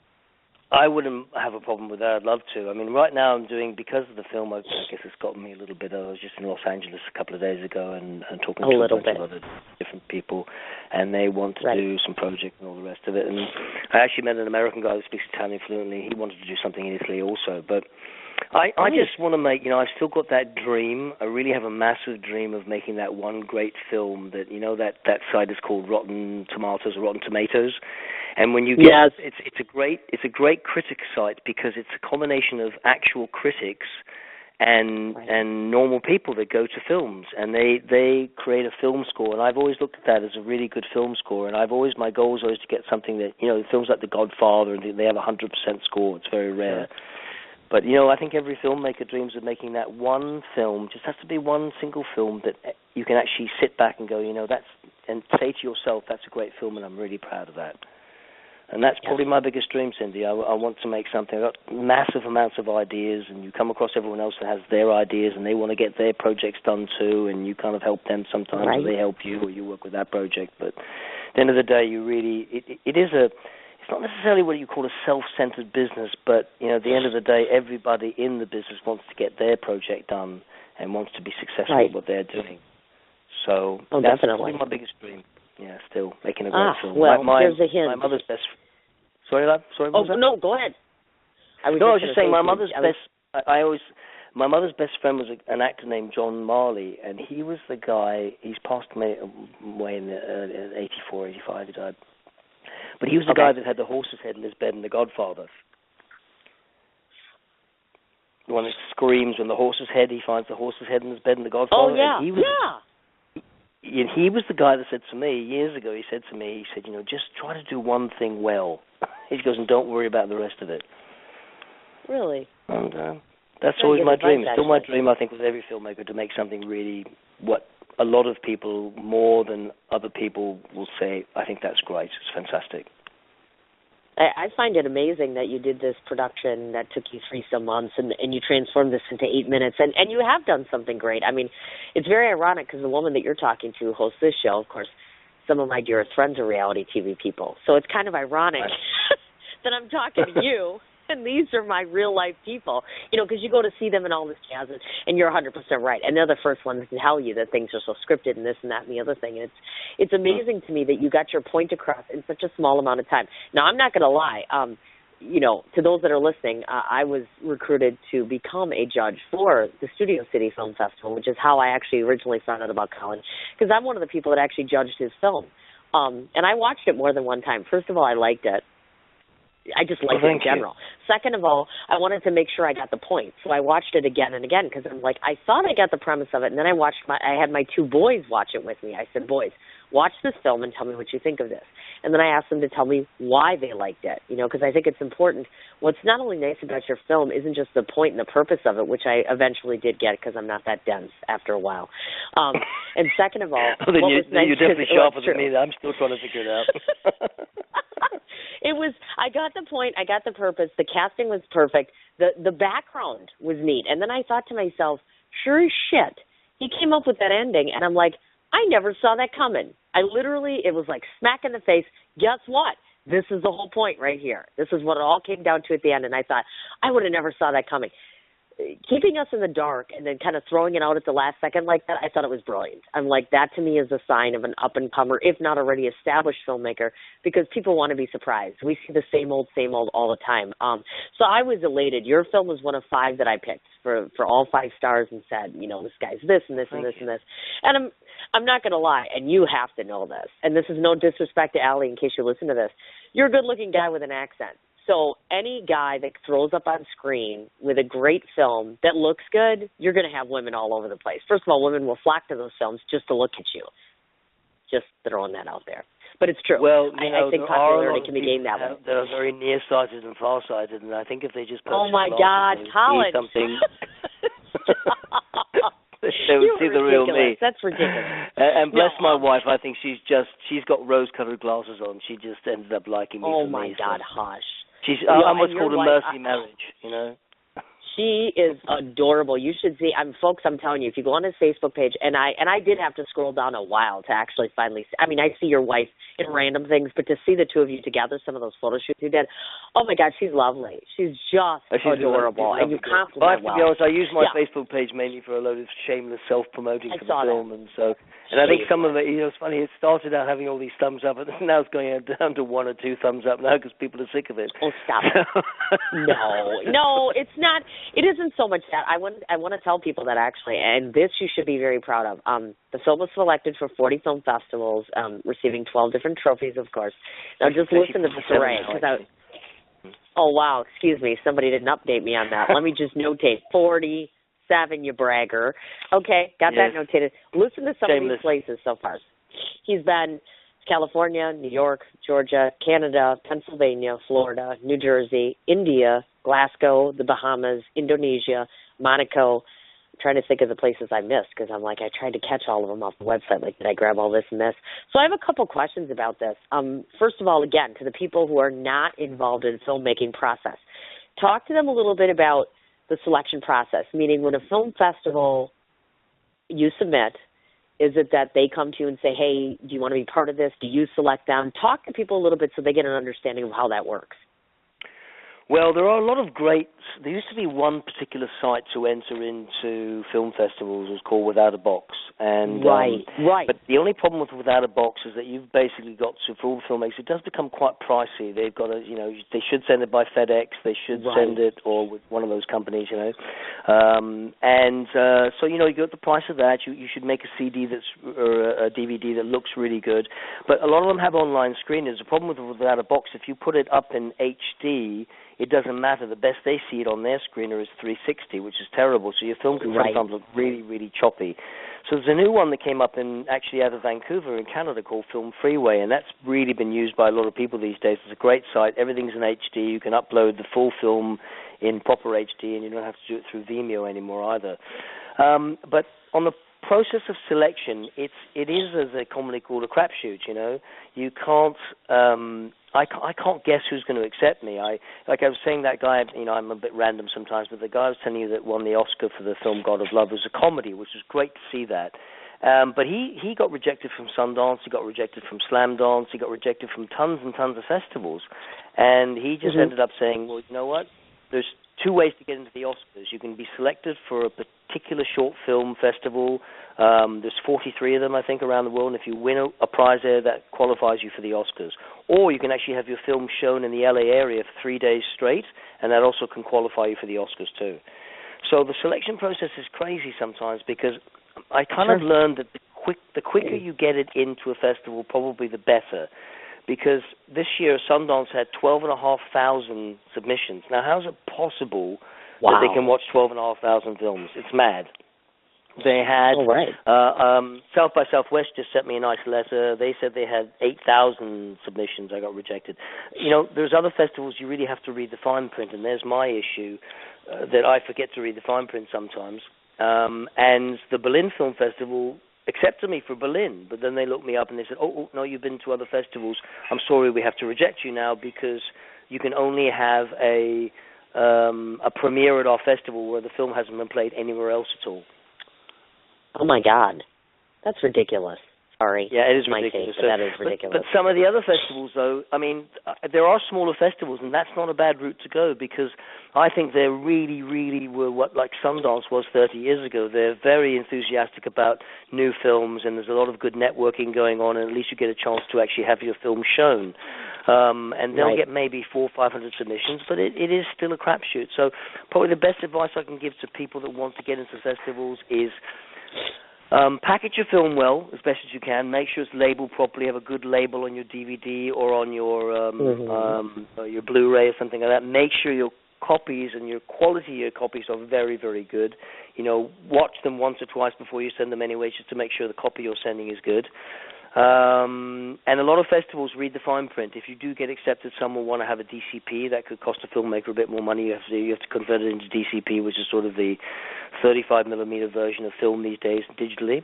I wouldn't have a problem with that. I'd love to. I mean, right now I'm doing, because of the film, I guess it's gotten me a little bit. I was just in Los Angeles a couple of days ago and talking to a bunch of other different people, and they want to do some project and all the rest of it. And I actually met an American guy who speaks Italian fluently. He wanted to do something in Italy also. But I just want to make, I've still got that dream. I really have a massive dream of making that one great film that, that site is called Rotten Tomatoes or Rotten Tomatoes. And when you get, it's a great critic site because it's a combination of actual critics and normal people that go to films, and they create a film score. And I've always looked at that as a really good film score. And my goal is always to get something that, films like The Godfather, and they have a 100% score. It's very rare. Sure. But, I think every filmmaker dreams of making that one film. Just has to be one single film that you can actually sit back and go, and say to yourself, that's a great film, and I'm really proud of that. And that's probably my biggest dream, Cindy. I want to make something. I've got massive amounts of ideas, and you come across everyone else that has their ideas, and they want to get their projects done too, and you kind of help them sometimes, or they help you, or you work with that project. But at the end of the day, it's not necessarily what you call a self-centered business, but, at the end of the day, everybody in the business wants to get their project done and wants to be successful at what they're doing. So that's probably my biggest dream. Yeah, still making a great film. Well, here's a hint. My mother's best. Sorry, love. Sorry. No, go ahead. I was just saying my mother's best. My mother's best friend was an actor named John Marley, and he was the guy. He's passed away in 84, 85. He died. But he was the guy that had the horse's head in his bed in The Godfather. The one that screams when the horse's head. He finds the horse's head in his bed in The Godfather. Oh yeah, And he was the guy that said to me years ago, he said, just try to do one thing well. He goes, and don't worry about the rest of it. Really? And that's always my dream. It's still my dream, I think, with every filmmaker, to make something really what a lot of people, more than other people, will say, I think that's great. It's fantastic. I find it amazing that you did this production that took you 3-some months, and you transformed this into 8 minutes, and you have done something great. I mean, it's very ironic because the woman that you're talking to hosts this show. Of course, some of my dearest friends are reality TV people, so it's kind of ironic that I'm talking to you, and these are my real-life people, because you go to see them and all this jazz, and you're 100% right, and they're the first ones to tell you that things are so scripted and this and that and the other thing, and it's amazing to me that you got your point across in such a small amount of time. Now, I'm not going to lie, to those that are listening, I was recruited to become a judge for the Studio City Film Festival, which is how I actually originally found out about Colin, because I'm one of the people that actually judged his film, and I watched it more than one time. First of all, I liked it. I just liked it in general. Second of all, I wanted to make sure I got the point, so I watched it again and again because I'm like, I thought I got the premise of it, and then I had my 2 boys watch it with me. I said, boys, watch this film and tell me what you think of this. And then I asked them to tell me why they liked it, because I think it's important. What's not only nice about your film isn't just the point and the purpose of it, which I eventually did get because I'm not that dense after a while. And second of all, well, then you're definitely sharper than me. I'm still trying to figure it out. I got the point, I got the purpose, the casting was perfect, the background was neat, and then I thought to myself, sure as shit, he came up with that ending, and I'm like, I never saw that coming. It was like smack in the face, guess what? This is the whole point right here. This is what it all came down to at the end, and I thought, I would have never saw that coming. Keeping us in the dark and then kind of throwing it out at the last second like that, I thought it was brilliant. I'm like, that to me is a sign of an up-and-comer, if not already established filmmaker, because people want to be surprised. We see the same old all the time. So I was elated. Your film was one of 5 that I picked for all 5 stars and said, this guy's this and this and this and this. And I'm not going to lie, and you have to know this, and this is no disrespect to Allie in case you listen to this. You're a good-looking guy with an accent. So any guy that throws up on screen with a great film that looks good, you're going to have women all over the place. First of all, women will flock to those films just to look at you. Just throwing that out there. But it's true. Well, I think popularity can be gained that way. They're very nearsighted and farsighted, and I think if they just oh my God, Colin! Something, they would see the real me. That's ridiculous. And bless my wife, I think she's got rose-colored glasses on. She just ended up liking me. Oh my God, hush. She's almost called a mercy marriage, She is adorable. You should see. Folks, I'm telling you, if you go on his Facebook page, and I did have to scroll down a while to actually finally see. I mean, I see your wife in random things, but to see the two of you together, some of those photo shoots you did, oh my God, she's lovely. She's just adorable, and you compliment well. To be honest, I use my Facebook page mainly for a load of shameless self-promoting for the film, and I think some of it, it's funny. It started out having all these thumbs up, and now it's going down to 1 or 2 thumbs up now because people are sick of it. Oh, stop it! No, it's not. It isn't so much that. I want to tell people that actually, and this you should be very proud of. The film was selected for 40 film festivals, receiving 12 different trophies, of course. Now, just listen to this array. Oh, wow, excuse me. Somebody didn't update me on that. Let me just notate 47, you bragger. Okay, got that notated. Listen to some of these places so far. He's been California, New York, Georgia, Canada, Pennsylvania, Florida, New Jersey, India, Glasgow, the Bahamas, Indonesia, Monaco. I'm trying to think of the places I missed because I'm like, I tried to catch all of them off the website. Like, did I grab all this and this? So I have a couple questions about this. First of all, again, to the people who are not involved in the filmmaking process, talk to them a little bit about the selection process, meaning when a film festival you submit, is it that they come to you and say, hey, do you want to be part of this? Do you select them? Talk to people a little bit so they get an understanding of how that works. Well, there are a lot of there used to be one particular site to enter into film festivals. It was called Without a Box. And, right. But the only problem with Without a Box is that you've basically got to, for all the filmmakers, it does become quite pricey. They've got to, they should send it by FedEx. They should send it, or with one of those companies, So, you got the price of that. You should make a CD or a DVD that looks really good. But a lot of them have online screeners. The problem with Without a Box, if you put it up in HD, it doesn't matter. The best they see it on their screener is 360, which is terrible. So your film can sometimes look really, really choppy. So there's a new one that came up actually out of Vancouver in Canada called Film Freeway, and that's really been used by a lot of people these days. It's a great site. Everything's in HD. You can upload the full film in proper HD, and you don't have to do it through Vimeo anymore either. But on the process of selection, it is, as they commonly call, a crapshoot. You can't. I can't guess who's going to accept me. Like I was saying, that guy, I'm a bit random sometimes, but the guy I was telling you that won the Oscar for the film God of Love was a comedy, which was great to see that. But he got rejected from Sundance, he got rejected from Slam Dance, he got rejected from tons and tons of festivals. And he just ended up saying, well, you know what? There's 2 ways to get into the Oscars. You can be selected for a particular short film festival. There's 43 of them, I think, around the world, and if you win a prize there, that qualifies you for the Oscars. Or you can actually have your film shown in the LA area for 3 days straight, and that also can qualify you for the Oscars too. So the selection process is crazy sometimes because I kind of learned that the quicker you get it into a festival, probably the better. Because this year Sundance had 12,500 submissions. Now, how is it possible that they can watch 12,500 films? It's mad. They had South by Southwest just sent me a nice letter. They said they had 8,000 submissions. I got rejected. There's other festivals you really have to read the fine print, and there's my issue that I forget to read the fine print sometimes. And the Berlin Film Festival accepted me for Berlin, but then they looked me up and they said, oh, no, you've been to other festivals. I'm sorry, we have to reject you now because you can only have a premiere at our festival where the film hasn't been played anywhere else at all. Oh, my God. That's ridiculous. Sorry. Yeah, it is ridiculous. That is ridiculous. But some of the other festivals, though, there are smaller festivals, and that's not a bad route to go because I think they really, really were like Sundance was 30 years ago. They're very enthusiastic about new films, and there's a lot of good networking going on, and at least you get a chance to actually have your film shown. And they'll get maybe 400 or 500 submissions, but it is still a crapshoot. So probably the best advice I can give to people that want to get into festivals is package your film well, as best as you can. Make sure it's labeled properly. Have a good label on your DVD or on your Blu-ray or something like that. Make sure your copies and your quality of your copies are very, very good. Watch them once or twice before you send them anyway, just to make sure the copy you're sending is good. And a lot of festivals read the fine print. If you do get accepted, some will want to have a DCP. That could cost a filmmaker a bit more money. You have to convert it into DCP, which is sort of the 35mm version of film these days digitally.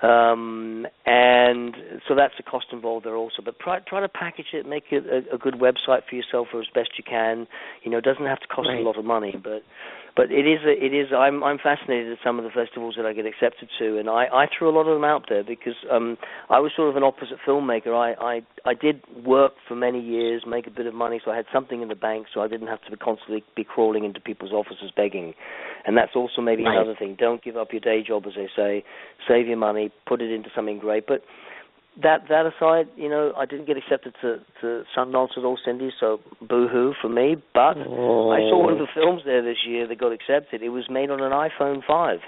And so that's the cost involved there also. But try to package it, make it a good website for yourself or as best you can. It doesn't have to cost a lot of money, but it is. I'm fascinated at some of the festivals that I get accepted to, and I threw a lot of them out there because I was sort of an opposite filmmaker. I did work for many years, make a bit of money, so I had something in the bank, so I didn't have to constantly be crawling into people's offices begging. And that's also maybe another thing. Don't give up your day job, as they say. Save your money, put it into something great. But that aside, I didn't get accepted to Sundance at all, Cindy, so boo-hoo for me. But I saw one of the films there this year that got accepted. It was made on an iPhone 5.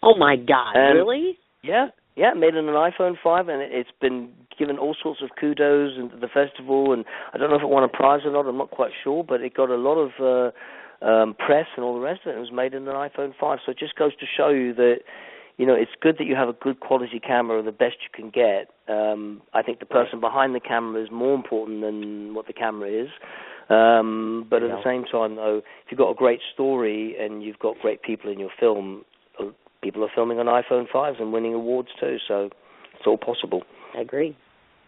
Oh, my God, really? Yeah, made on an iPhone 5, and it's been given all sorts of kudos at the festival, and I don't know if it won a prize or not, I'm not quite sure, but it got a lot of press and all the rest of it. It was made on an iPhone 5, so it just goes to show you that it's good that you have a good quality camera, the best you can get. I think the person behind the camera is more important than what the camera is. But at the same time, though, if you've got a great story and you've got great people in your film, people are filming on iPhone 5s and winning awards too, so it's all possible. I agree.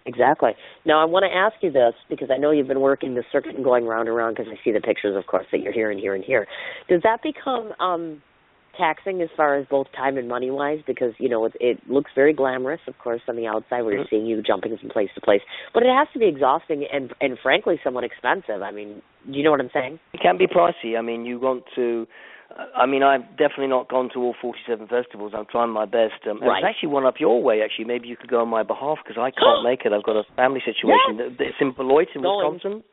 Exactly. Now, I want to ask you this, because I know you've been working the circuit and going round and round, because I see the pictures, of course, that you're here and here and here. Does that become taxing as far as both time and money-wise? Because, it looks very glamorous, of course, on the outside where you're seeing you jumping from place to place. But it has to be exhausting and frankly, somewhat expensive. I mean, do you know what I'm saying? It can be pricey. I mean, you want to... I've definitely not gone to all 47 festivals. I'm trying my best. There's actually one up your way, actually. Maybe you could go on my behalf, because I can't make it. I've got a family situation. Yes. It's in Beloit, in Wisconsin.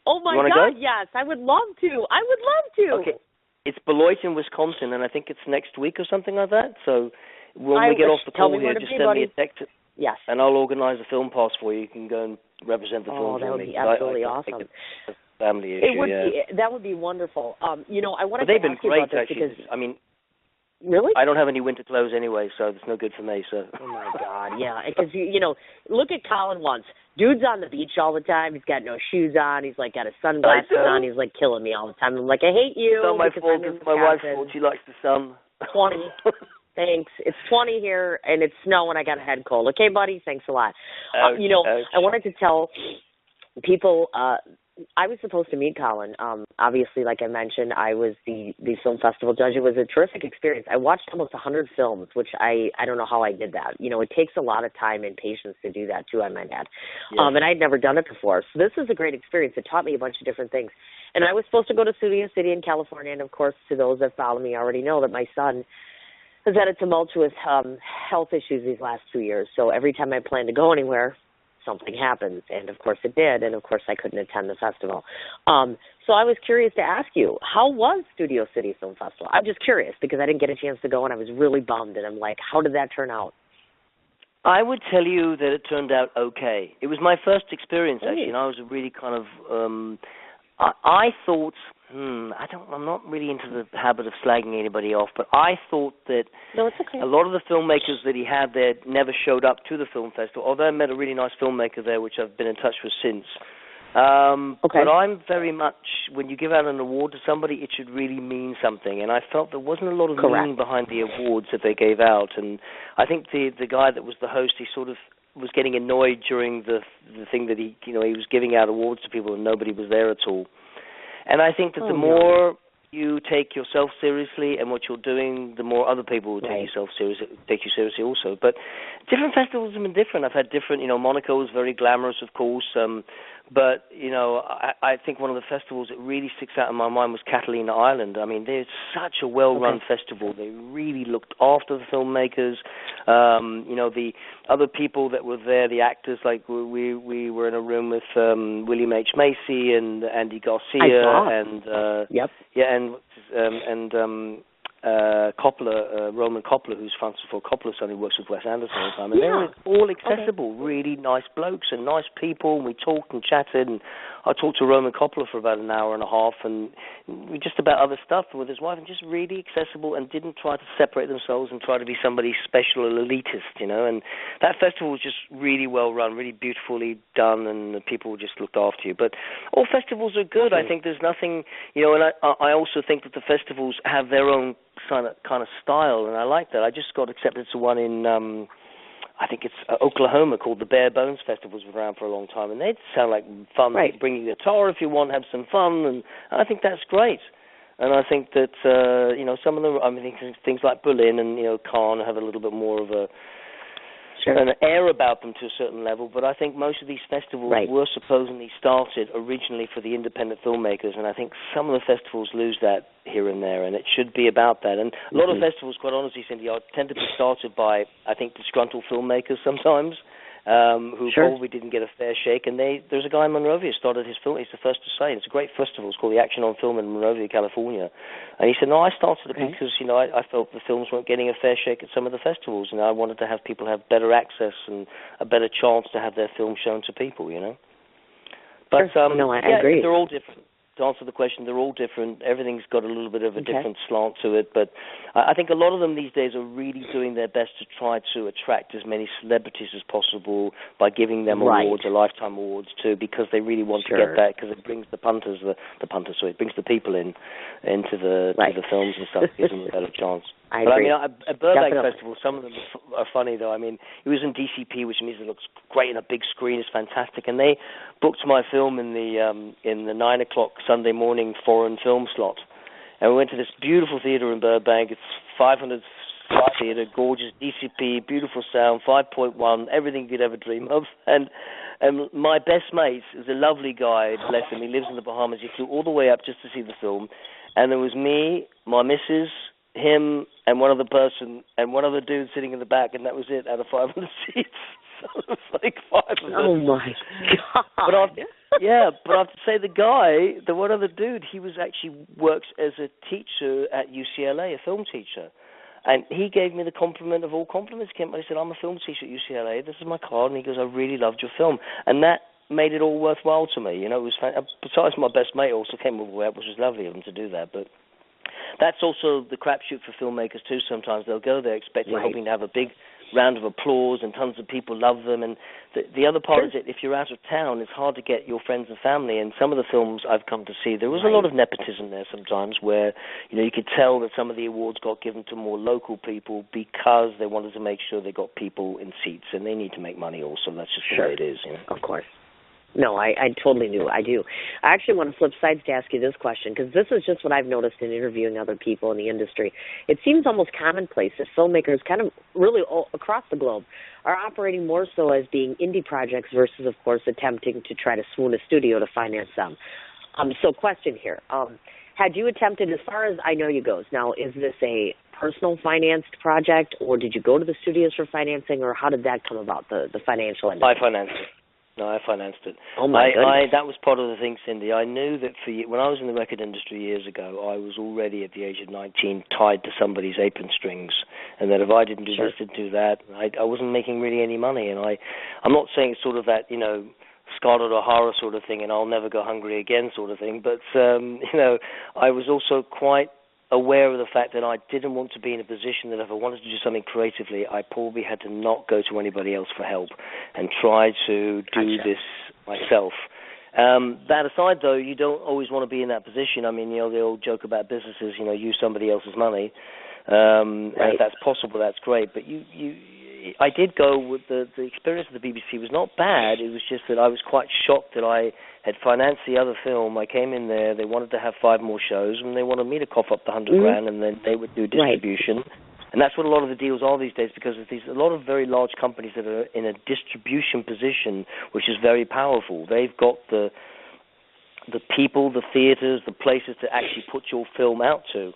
Oh, my God, go? Yes. I would love to. Okay. It's Beloit in Wisconsin, and I think it's next week or something like that. So when we get off the call here, just send me a text. Yes. And I'll organize a film pass for you. You can go and represent the film for me. Oh, that would be absolutely awesome. Family issue, that would be wonderful. I wanted they've to been ask you great, about this actually. because... Really? I don't have any winter clothes anyway, so it's no good for me. So. Oh, my God, yeah. Because, look at Colin once. Dude's on the beach all the time. He's got no shoes on. He's, got his sunglasses on. He's, killing me all the time. I'm like, I hate you. It's not my fault. It's my wife's fault. She likes the sun. 20. Thanks. It's 20 here, and it's snowing. I got a head cold. Okay, buddy? Thanks a lot. Ouch. I wanted to tell people... I was supposed to meet Colin. Obviously, like I mentioned, I was the film festival judge. It was a terrific experience. I watched almost 100 films, which I don't know how I did that. It takes a lot of time and patience to do that, too, I might add. Yes. And I had never done it before. So this was a great experience. It taught me a bunch of different things. And I was supposed to go to Studio City in California. And, of course, to those that follow me already know that my son has had a tumultuous health issues these last 2 years. So every time I plan to go anywhere, something happens, and of course it did, and of course I couldn't attend the festival. So I was curious to ask you, how was Studio City Film Festival? I'm just curious, because I didn't get a chance to go, and I was really bummed, and I'm like, how did that turn out? I would tell you that it turned out okay. It was my first experience, actually, and I was really kind of, I thought, I'm not really into the habit of slagging anybody off, but I thought that a lot of the filmmakers that he had there never showed up to the film festival, although I met a really nice filmmaker there, which I've been in touch with since. But I'm very much, when you give out an award to somebody, it should really mean something, and I felt there wasn't a lot of meaning behind the awards that they gave out, and I think the guy that was the host, he sort of was getting annoyed during the thing that he was giving out awards to people and nobody was there at all. And I think that the more you take yourself seriously and what you're doing, the more other people will take you seriously also. But different festivals have been different. I've had different, Monaco was very glamorous, of course. But, I think one of the festivals that really sticks out in my mind was Catalina Island. I mean, they're such a well-run festival. They really looked after the filmmakers. The other people that were there, the actors, like we were in a room with William H. Macy and Andy Garcia Coppola, Roman Coppola, who's Francis Ford Coppola's son, who works with Wes Anderson all the time. And they were all accessible, really nice blokes and nice people, and we talked and chatted, and I talked to Roman Coppola for about an hour and a half, and we just about other stuff with his wife, and just really accessible, and didn't try to separate themselves and try to be somebody special or elitist, And that festival was just really well run, really beautifully done, and the people just looked after you. But all festivals are good. I think there's nothing, and I also think that the festivals have their own kind of style, and I like that. I just got accepted to one in I think it's Oklahoma, called the Bare Bones Festival. Was around for a long time, and they sound like fun. Right. Bring your guitar if you want, have some fun, and I think that's great. And I think that some of them, things like Berlin and Cannes have a little bit more of an air about them to a certain level, but I think most of these festivals were supposedly started originally for the independent filmmakers, and I think some of the festivals lose that here and there, and it should be about that. And a lot of festivals, quite honestly, Cindy, tend to be started by, I think, disgruntled filmmakers sometimes, who probably didn't get a fair shake. And there's a guy in Monrovia who started his film. He's the first to say, it's a great festival. It's called the Action on Film in Monrovia, California. And he said, no, I started it because, I felt the films weren't getting a fair shake at some of the festivals, and I wanted to have people have better access and a better chance to have their film shown to people, But, I agree. They're all different. To answer the question, they're all different. Everything's got a little bit of a different slant to it. But I think a lot of them these days are really doing their best to try to attract as many celebrities as possible by giving them awards, or lifetime awards too, because they really want to get that, because it brings it brings the people into the films and stuff, gives them a better chance. I agree. At Burbank Festival, some of them are funny, though. It was in DCP, which means it looks great on a big screen. It's fantastic. And they booked my film in the 9 o'clock Sunday morning foreign film slot. And we went to this beautiful theater in Burbank. It's 500 theater, gorgeous DCP, beautiful sound, 5.1, everything you could ever dream of. And my best mate is a lovely guy, bless him. He lives in the Bahamas. He flew all the way up just to see the film. And there was me, my missus, him, and one other person, and one other dude sitting in the back, and that was it, out of 500 seats. So it was like 5 of us. Oh, my God. But I have to say, the one other dude, he works as a teacher at UCLA, a film teacher. And he gave me the compliment of all compliments. He said, I'm a film teacher at UCLA. This is my card. And he goes, I really loved your film. And that made it all worthwhile to me. It was besides my best mate also came all the way up, which was lovely of him to do that. But that's also the crapshoot for filmmakers too. Sometimes they'll go there hoping to have a big round of applause and tons of people love them. And the other part is that if you're out of town, it's hard to get your friends and family. And some of the films I've come to see, there was a lot of nepotism there sometimes, where you could tell that some of the awards got given to more local people because they wanted to make sure they got people in seats, and they need to make money also. That's just the way it is. Of course. No, I totally do. I do. I actually want to flip sides to ask you this question, because this is just what I've noticed in interviewing other people in the industry. It seems almost commonplace that filmmakers kind of really all across the globe are operating more so as being indie projects versus, of course, attempting to try to swoon a studio to finance them. So question here. Had you attempted, as far as I know you goes, now is this a personal financed project, or did you go to the studios for financing, or how did that come about, the financial end? I financed it. No, I financed it. Oh, my goodness. That was part of the thing, Cindy. I knew that when I was in the record industry years ago, I was already at the age of 19 tied to somebody's apron strings, and that if I didn't do this, didn't do that, I wasn't making really any money. And I'm not saying it's sort of that, Scarlett O'Hara sort of thing, and I'll never go hungry again sort of thing, but, I was also quite aware of the fact that I didn't want to be in a position that if I wanted to do something creatively, I probably had to not go to anybody else for help and try to do this myself. That aside, though, you don't always want to be in that position. The old joke about businesses, use somebody else's money. And if that's possible, that's great. But I did go with the experience of the BBC was not bad. It was just that I was quite shocked that I had financed the other film. I came in there, they wanted to have 5 more shows, and they wanted me to cough up the $100,000, and then they would do distribution. And that's what a lot of the deals are these days, because there's a lot of very large companies that are in a distribution position, which is very powerful. They've got the people, the theaters, the places to actually put your film out to.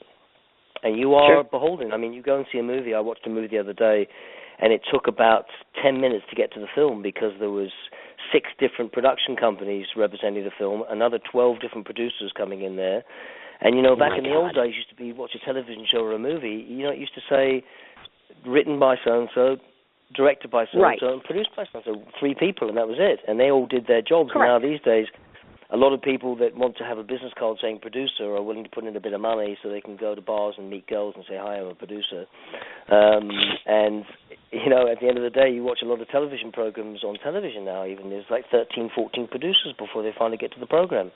And you are beholden. You go and see a movie. I watched a movie the other day, and it took about 10 minutes to get to the film because there was 6 different production companies representing the film, another 12 different producers coming in there. And, back in the old days, used to be watch a television show or a movie, it used to say written by so-and-so, directed by so-and-so, and produced by so-and-so, 3 people, and that was it. And they all did their jobs. And now these days, a lot of people that want to have a business card saying producer are willing to put in a bit of money so they can go to bars and meet girls and say, hi, I'm a producer. And, you know, at the end of the day, you watch a lot of television programs on television now, even there's like 13, 14 producers before they finally get to the program.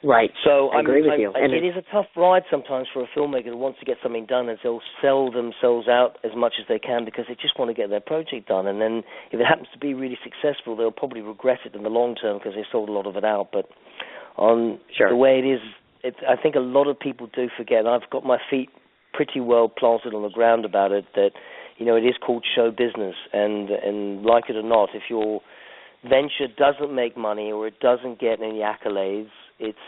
Right. So I agree with you. And it is a tough ride sometimes for a filmmaker who wants to get something done, and they'll sell themselves out as much as they can because they just want to get their project done. And then if it happens to be really successful, they'll probably regret it in the long term because they sold a lot of it out. But on the way it is, I think a lot of people do forget, and I've got my feet pretty well planted on the ground about it, that, you know, it is called show business. And like it or not, if your venture doesn't make money or it doesn't get any accolades, it's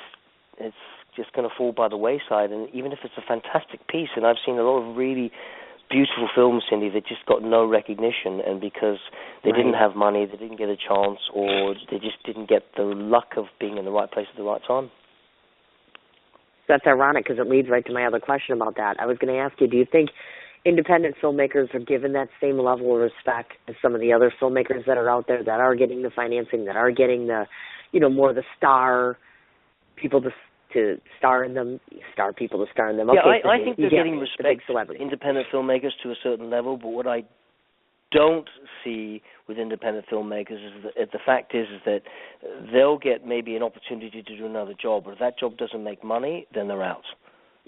just going to fall by the wayside. And even if it's a fantastic piece, and I've seen a lot of really beautiful films, Cindy, that just got no recognition, and because they didn't have money, they didn't get a chance, or they just didn't get the luck of being in the right place at the right time. That's ironic because it leads right to my other question about that. I was going to ask you, do you think independent filmmakers are given that same level of respect as some of the other filmmakers that are out there that are getting the financing, that are getting the, you know, more the star people to star in them, star people to star in them? Yeah, okay, I think they're getting respect, celebrities. Independent filmmakers to a certain level, but what I don't see with independent filmmakers is that the fact is that they'll get maybe an opportunity to do another job, but if that job doesn't make money, then they're out.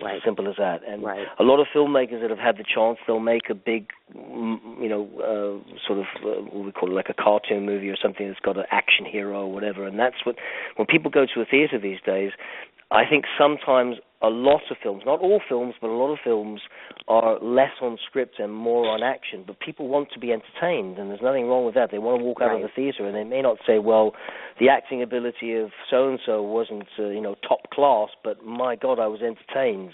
Right. As simple as that. And a lot of filmmakers that have had the chance, they'll make a big, you know, sort of what we call it, like a cartoon movie or something that's got an action hero or whatever. And that's what, when people go to a theater these days, I think sometimes a lot of films, not all films, but a lot of films are less on script and more on action. But people want to be entertained, and there's nothing wrong with that. They want to walk out of the theater, and they may not say, well, the acting ability of so-and-so wasn't, you know, top class, but my God, I was entertained.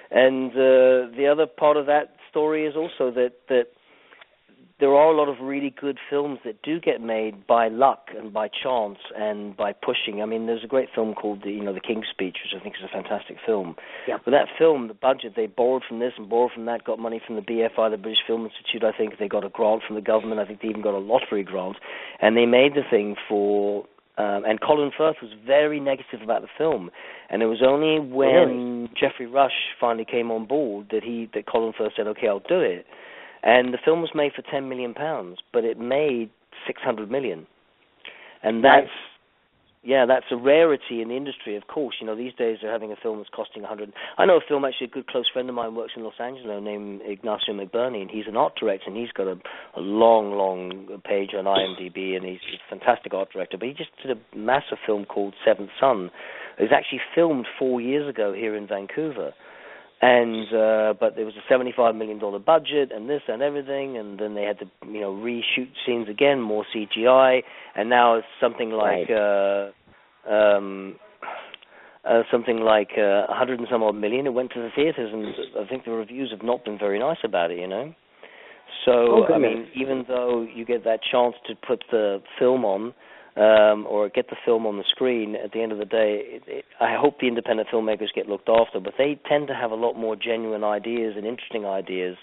And the other part of that story is also that there are a lot of really good films that do get made by luck and by chance and by pushing. I mean, there's a great film called The King's Speech, which I think is a fantastic film. Yep. But that film, the budget, they borrowed from this and borrowed from that, got money from the BFI, the British Film Institute, I think. They got a grant from the government. I think they even got a lottery grant. And they made the thing for... and Colin Firth was very negative about the film. And it was only when Geoffrey Rush finally came on board that Colin Firth said, okay, I'll do it. And the film was made for £10 million, but it made $600 million. And that's a rarity in the industry, of course. You know, these days they're having a film that's costing $100. I know a film, actually, a good close friend of mine works in Los Angeles named Ignacio McBurney, and he's an art director, and he's got a long page on IMDb, and he's a fantastic art director. But he just did a massive film called Seventh Son. It was actually filmed 4 years ago here in Vancouver. And but there was a $75 million budget and this and everything, and then they had to, you know, reshoot scenes again, more CGI, and now it's something like something like 100 and some odd million. It went to the theaters, and I think the reviews have not been very nice about it, you know. So I mean, even though you get that chance to put the film on, or get the film on the screen, at the end of the day, I hope the independent filmmakers get looked after, but they tend to have a lot more genuine ideas and interesting ideas,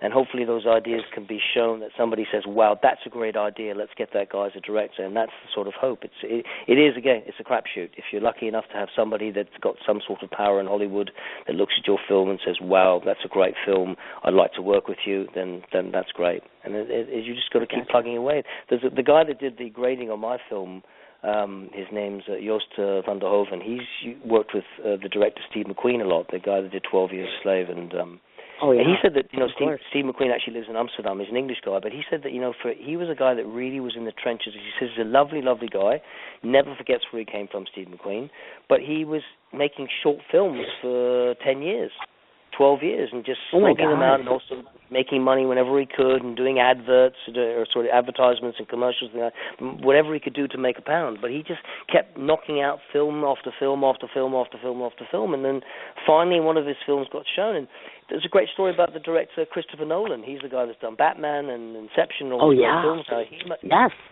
and hopefully those ideas can be shown that somebody says, wow, that's a great idea, let's get that guy as a director, and that's the sort of hope. It is, again, it's a crapshoot. If you're lucky enough to have somebody that's got some sort of power in Hollywood that looks at your film and says, wow, that's a great film, I'd like to work with you, then that's great. And you just got to keep plugging away. There's the guy that did the grading on my film, his name's Joost van der Hoven. He's worked with the director Steve McQueen a lot, the guy that did 12 Years a Slave, and and he said that, you know, Steve McQueen actually lives in Amsterdam. He's an English guy, but he said that, you know, he was a guy that really was in the trenches. He says he's a lovely, lovely guy. Never forgets where he came from, Steve McQueen. But he was making short films for 10 years, 12 years, and just slugging them out, and also making money whenever he could, and doing adverts, or sort of advertisements and commercials, whatever he could do to make a pound. But he just kept knocking out film after film after film after film after film, and then finally one of his films got shown. And there's a great story about the director Christopher Nolan. He's the guy that's done Batman and Inception and all these films.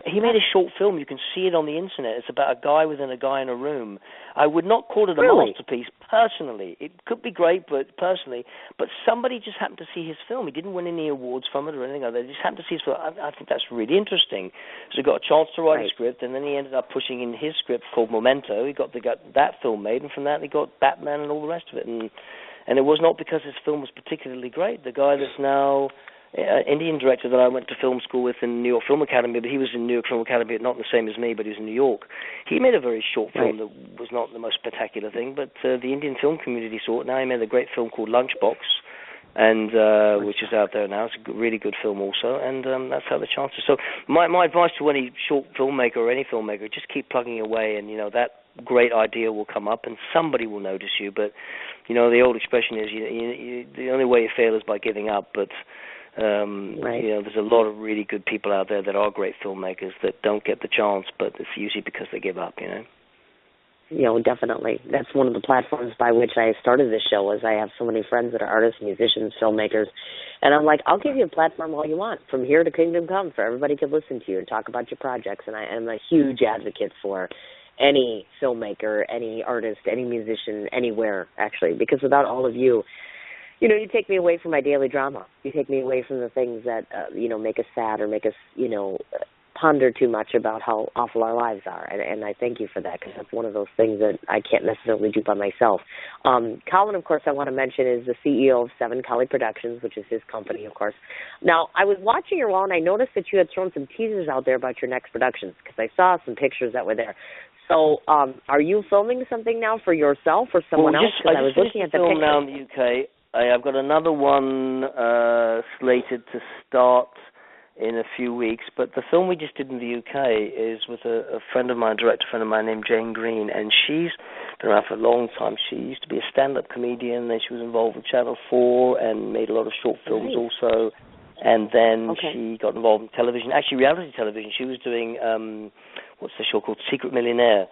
He made a short film. You can see it on the internet. It's about a guy within a guy in a room. I would not call it a masterpiece, personally. It could be great, but personally. But somebody just happened to see his film. He didn't win any awards from it or anything like that. They just happened to see it. I think that's really interesting. So he got a chance to write a script, and then he ended up pushing in his script called Memento. He got that film made, and from that he got Batman and all the rest of it. And it was not because his film was particularly great. The guy that's now Indian director that I went to film school with in New York Film Academy, but he was in New York Film Academy, not the same as me, but he was in New York. He made a very short film that was not the most spectacular thing, but the Indian film community saw it. Now he made a great film called Lunchbox, and which is out there now. It's a really good film also, and that's how the chances. So my advice to any short filmmaker or any filmmaker, just keep plugging away, and that great idea will come up, and somebody will notice you. But the old expression is, the only way you fail is by giving up. But there's a lot of really good people out there that are great filmmakers that don't get the chance, but it's usually because they give up. Definitely. That's one of the platforms by which I started this show, is I have so many friends that are artists, musicians, filmmakers, and I'm like, I'll give you a platform all you want, from here to Kingdom Come, for everybody can listen to you and talk about your projects. And I am a huge advocate for any filmmaker, any artist, any musician, anywhere, actually, because without all of you, you take me away from my daily drama. You take me away from the things that, make us sad or make us, ponder too much about how awful our lives are. And I thank you for that, because that's one of those things that I can't necessarily do by myself. Colin, of course, I want to mention, is the CEO of Seven Collie Productions, which is his company, of course. Now, I was watching your wall, and I noticed that you had thrown some teasers out there about your next productions, because I saw some pictures that were there. So, are you filming something now for yourself or someone else? I was looking at the film pictures. Now in the UK. I've got another one slated to start in a few weeks, but the film we just did in the UK is with a director friend of mine named Jane Green, and she's been around for a long time. She used to be a stand-up comedian, then she was involved with Channel 4 and made a lot of short films also, and then she got involved in television, actually reality television. She was doing, what's the show called, Secret Millionaire.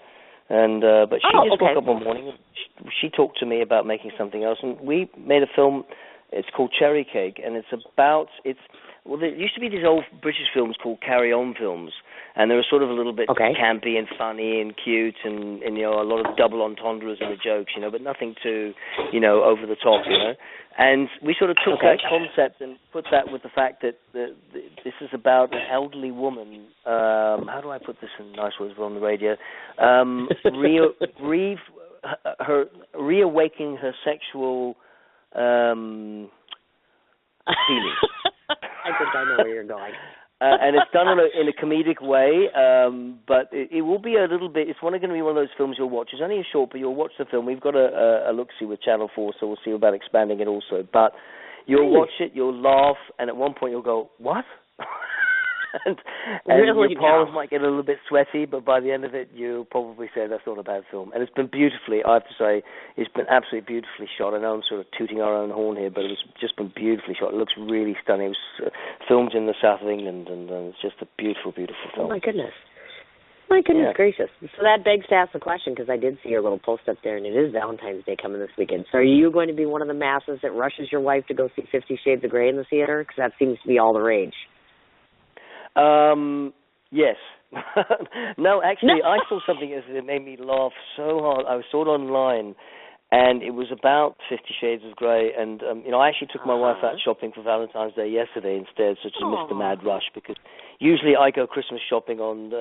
And but she just woke up one morning and she talked to me about making something else, and we made a film. It's called Cherry Cake, and there used to be these old British films called carry-on films, and they were sort of a little bit campy and funny and cute, and a lot of double entendres in the jokes, but nothing too over the top, And we sort of took that concept and put that with the fact that this is about an elderly woman. How do I put this in nice words on the radio? Reawakening her sexual feelings. I think I know where you're going. And it's done in a comedic way, but it will be a little bit. It's going to be one of those films you'll watch. It's only a short, but you'll watch the film. We've got a look-see with Channel 4, so we'll see about expanding it also. But you'll watch it, you'll laugh, and at one point you'll go, "What?" and really your palms might get a little bit sweaty, but by the end of it, you'll probably say that's not a bad film. And it's been beautifully, I have to say, it's been absolutely beautifully shot. I know I'm sort of tooting our own horn here, but it's just been beautifully shot. It looks really stunning. It was filmed in the south of England, and it's just a beautiful, beautiful film. Oh, my goodness. My goodness gracious. So that begs to ask the question, because I did see your little post up there, and it is Valentine's Day coming this weekend. So are you going to be one of the masses that rushes your wife to go see 50 Shades of Grey in the theater? Because that seems to be all the rage. Yes. No, actually, I saw something that made me laugh so hard. I saw it online, and it was about 50 Shades of Grey. And, I actually took my wife out shopping for Valentine's Day yesterday instead, so to miss the mad rush, because usually I go Christmas shopping on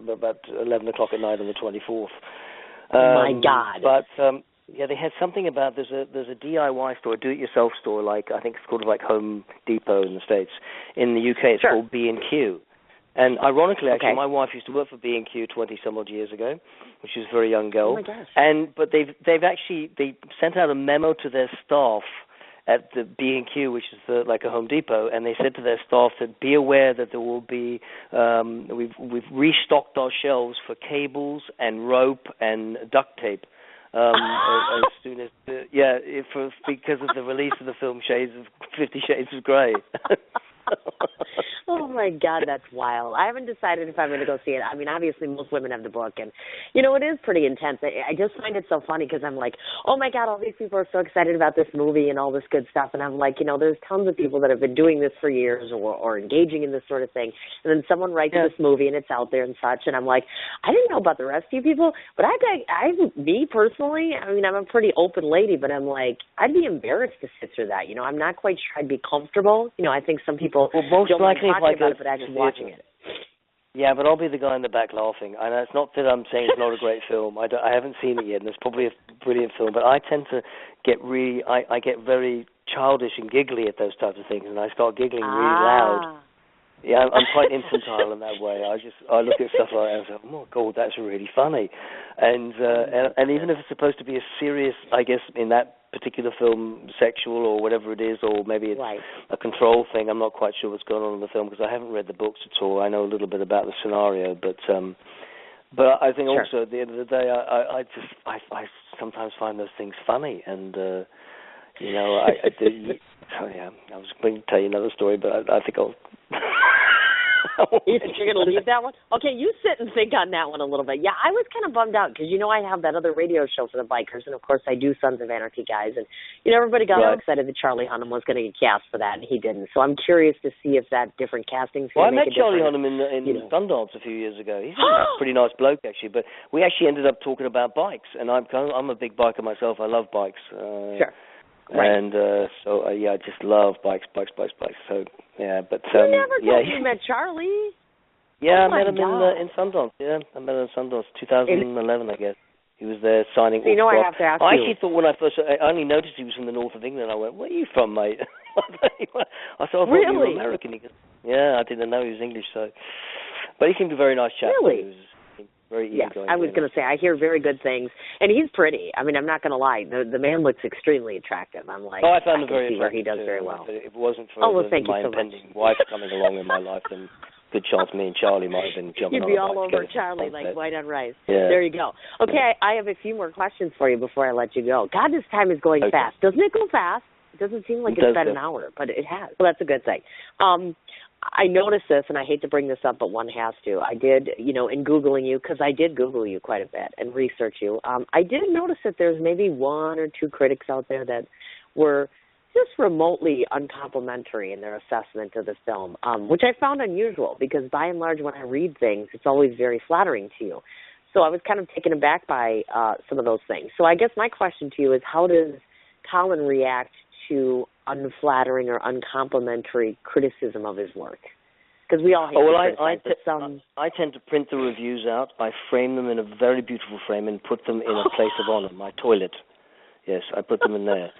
about 11 o'clock at night on the 24th. My God. But, they had something about, there's a DIY store, a do-it-yourself store, like, I think it's called like Home Depot in the States. In the UK, it's called B&Q. And ironically, actually, my wife used to work for B&Q 20-some-odd years ago, when she was a very young girl. Oh, my gosh. But they sent out a memo to their staff at the B&Q, which is like a Home Depot, and they said to their staff that be aware that there will be, we've restocked our shelves for cables and rope and duct tape. As soon as because of the release of the film 50 Shades of Grey. Oh, my God, that's wild. I haven't decided if I'm going to go see it. I mean, obviously, most women have the book, and, you know, it is pretty intense. I just find it so funny because I'm like, oh, my God, all these people are so excited about this movie and all this good stuff, and I'm like, you know, there's tons of people that have been doing this for years or engaging in this sort of thing, and then someone writes this movie, and it's out there and such, and I'm like, I didn't know about the rest of you people, but me personally, I mean, I'm a pretty open lady, but I'm like, I'd be embarrassed to sit through that. You know, I'm not quite sure I'd be comfortable. You know, I think some people don't like talking about it, but actually watching it. Yeah, but I'll be the guy in the back laughing. And it's not that I'm saying it's not a great film. I haven't seen it yet, and it's probably a brilliant film. But I tend to get I get very childish and giggly at those types of things, and I start giggling really loud. Yeah, I'm quite infantile in that way. I look at stuff like that and say, oh my God, that's really funny. And even if it's supposed to be a serious, I guess, in that particular film, sexual or whatever it is, or maybe it's a control thing, I'm not quite sure what's going on in the film because I haven't read the books at all. I know a little bit about the scenario, but I think also at the end of the day, I sometimes find those things funny, and you know, I do. Oh yeah, I was going to tell you another story, but I think I'll. You think you're going to leave that one? Okay, you sit and think on that one a little bit. Yeah, I was kind of bummed out because, you know, I have that other radio show for the bikers, and, of course, I do Sons of Anarchy guys. And, you know, everybody got all excited that Charlie Hunnam was going to get cast for that, and he didn't. So I'm curious to see if that different casting's going to make a difference. Well, I met Charlie Hunnam in Sundance a few years ago. He's a pretty nice bloke, actually. But we actually ended up talking about bikes, and I'm a big biker myself. I love bikes. Sure. And I just love bikes. So yeah, but you never told me you met Charlie. Yeah, I met him in Sundance. Yeah, I met him in Sundance, 2011, I guess. He was there signing. So you know, I have to ask you. I actually thought when I only noticed he was from the north of England. I went, "Where are you from, mate?" I thought really? You were American. He goes, yeah, I didn't know he was English. So, but he seemed a very nice chap. Really? He was very easygoing. I was going to say, I hear very good things, and he's pretty. I mean, I'm not going to lie. The man looks extremely attractive. I'm like, I found him very attractive. Where he does very well. If it wasn't for my impending wife coming along in my life, then good chance me and Charlie might have been jumping on. You'd be all over Charlie like white on rice. Yeah. There you go. Okay, I have a few more questions for you before I let you go. God, this time is going fast. Doesn't it go fast? It doesn't seem like it's been an hour, but it has. Well, that's a good thing. I noticed this, and I hate to bring this up, but one has to. I did, you know, in Googling you, because I did Google you quite a bit and research you, I did notice that there's maybe one or two critics out there that were just remotely uncomplimentary in their assessment of the film, which I found unusual because by and large when I read things, it's always very flattering to you. So I was kind of taken aback by some of those things. So I guess my question to you is, how does Colin react to unflattering or uncomplimentary criticism of his work? Because we all hate to criticize, I tend to print the reviews out. I frame them in a very beautiful frame and put them in a place of honor, my toilet. Yes, I put them in there.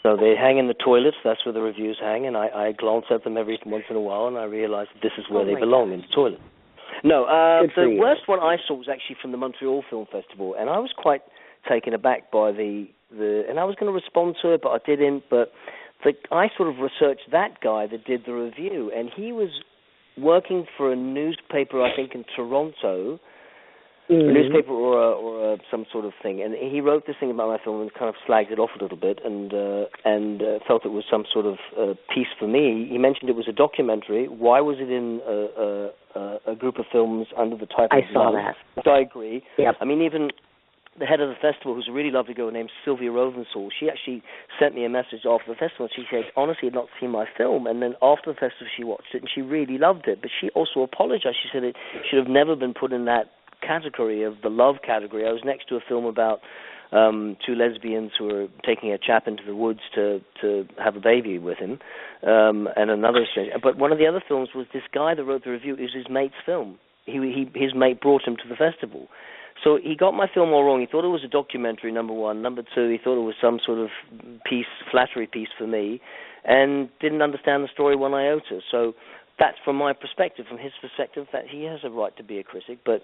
So they hang in the toilet. That's where the reviews hang, and I glance at them every once in a while, and I realize this is where they belong, in the toilet. No, the worst one I saw was actually from the Montreal Film Festival, and I was quite taken aback by and I was going to respond to it, but I didn't. But I sort of researched that guy that did the review, and he was working for a newspaper, I think, in Toronto, a newspaper or some sort of thing, and he wrote this thing about my film and kind of slagged it off a little bit, and felt it was some sort of piece for me. He mentioned it was a documentary. Why was it in a group of films under the title? I saw that. Which I agree. Yep. I mean, even the head of the festival, who's a really lovely girl named Sylvia Rovensall, she actually sent me a message after the festival. She said, honestly, had not seen my film. And then after the festival, she watched it, and she really loved it. But she also apologized. She said it should have never been put in that category of the love category. I was next to a film about two lesbians who were taking a chap into the woods to have a baby with him, and another. But one of the other films was this guy that wrote the review. It was his mate's film. His mate brought him to the festival. So he got my film all wrong. He thought it was a documentary, number one. Number two, he thought it was some sort of flattery piece for me, and didn't understand the story one iota. So that's from my perspective. From his perspective, that he has a right to be a critic. But,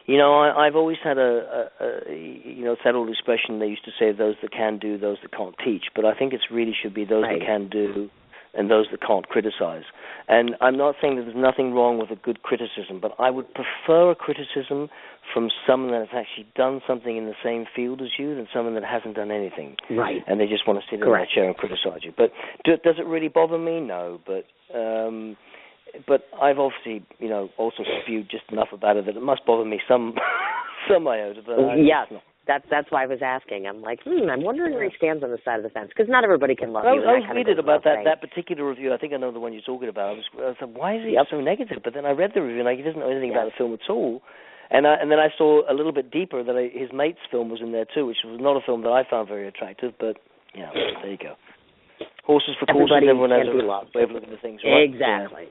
you know, I've always had that old expression they used to say, those that can do, those that can't teach. But I think it really should be those that can do and those that can't criticize. And I'm not saying that there's nothing wrong with a good criticism, but I would prefer a criticism from someone that has actually done something in the same field as you than someone that hasn't done anything. Right. And they just want to sit in that chair and criticize you. But does it really bother me? No. But but I've obviously, also spewed just enough about it that it must bother me some iota. But yes. That's why I was asking. I'm like, I'm wondering where he stands on the side of the fence, because not everybody can love you. I was reading about that particular review. I think I know the one you're talking about. I was like, why is he so negative? But then I read the review, and he doesn't know anything about the film at all. And then I saw a little bit deeper that his mate's film was in there too, which was not a film that I found very attractive. But there you go. Horses for courses. Everyone has a way of looking at things, right? Exactly.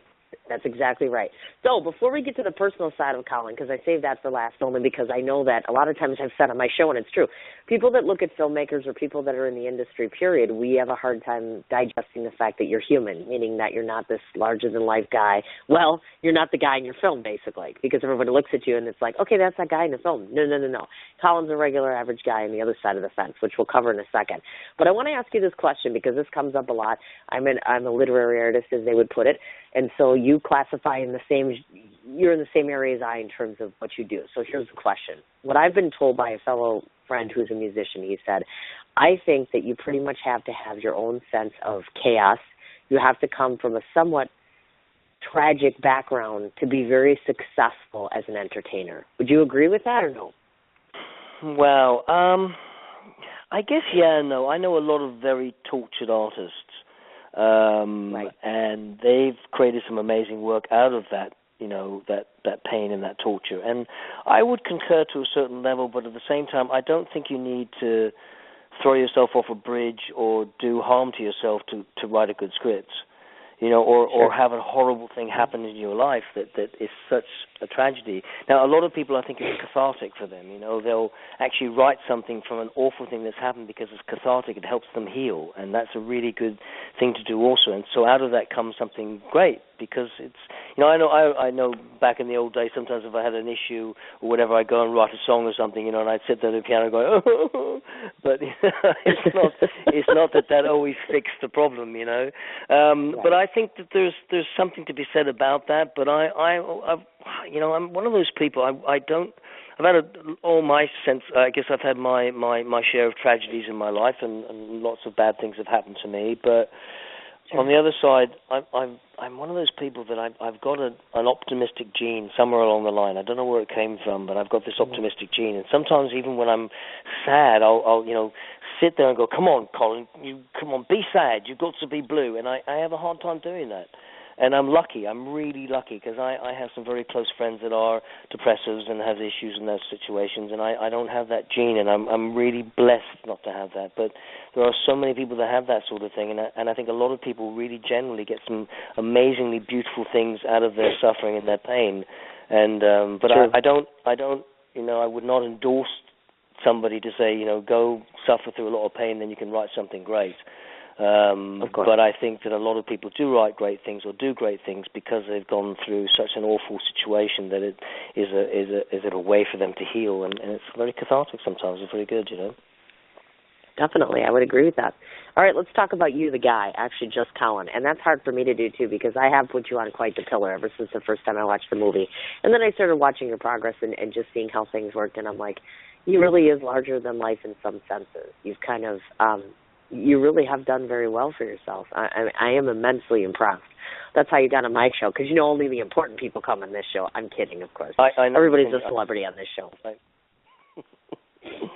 That's exactly right. So before we get to the personal side of Colin, because I saved that for last only because I know that a lot of times I've said on my show, and it's true, people that look at filmmakers or people that are in the industry, period, we have a hard time digesting the fact that you're human, meaning that you're not this larger-than-life guy. Well, you're not the guy in your film, basically, because everybody looks at you and it's like, okay, that's that guy in the film. No. Colin's a regular average guy on the other side of the fence, which we'll cover in a second. But I want to ask you this question because this comes up a lot. I'm a literary artist, as they would put it, and so you classify you're in the same area as I in terms of what you do. So here's the question. What I've been told by a fellow friend who's a musician, he said, I think that you pretty much have to have your own sense of chaos. You have to come from a somewhat tragic background to be very successful as an entertainer. Would you agree with that or no? Well, I guess, no. I know a lot of very tortured artists. Right. And they've created some amazing work out of that, that pain and that torture. And I would concur to a certain level, but at the same time, I don't think you need to throw yourself off a bridge or do harm to yourself to write a good script, or have a horrible thing happen in your life that is such a tragedy. Now, a lot of people, I think, it's cathartic for them. They'll actually write something from an awful thing that's happened because it's cathartic. It helps them heal, and that's a really good thing to do also. And so out of that comes something great because it's, I know back in the old days, sometimes if I had an issue or whatever, I'd go and write a song or something, and I'd sit there at the piano and go, oh, but it's not that always fixed the problem, Right. But I think that there's something to be said about that. But I'm one of those people. I've had all my sense. I guess I've had my share of tragedies in my life, and lots of bad things have happened to me. But on the other side, I'm one of those people that I've got an optimistic gene somewhere along the line. I don't know where it came from, but I've got this optimistic gene. And sometimes even when I'm sad, I'll sit there and go, "Come on, Colin, come on, be sad. You've got to be blue." And I have a hard time doing that. And I'm lucky. I'm really lucky because I have some very close friends that are depressives and have issues in those situations, and I don't have that gene, and I'm really blessed not to have that. But there are so many people that have that sort of thing, and I think a lot of people really generally get some amazingly beautiful things out of their suffering and their pain. And but sure. I don't I would not endorse somebody to say go suffer through a lot of pain, then you can write something great. But I think that a lot of people do write great things or do great things because they've gone through such an awful situation that it is a way for them to heal, and it's very cathartic sometimes. It's very good, Definitely, I would agree with that. All right, let's talk about you, the guy, actually just Colin. And that's hard for me to do, too, because I have put you on quite the pillar ever since the first time I watched the movie. And then I started watching your progress and just seeing how things worked, and I'm like, he really is larger than life in some senses. You've kind of... you really have done very well for yourself. I am immensely impressed. That's how you got on my show, because only the important people come on this show. I'm kidding, of course. I know. Everybody's a celebrity on this show. Right.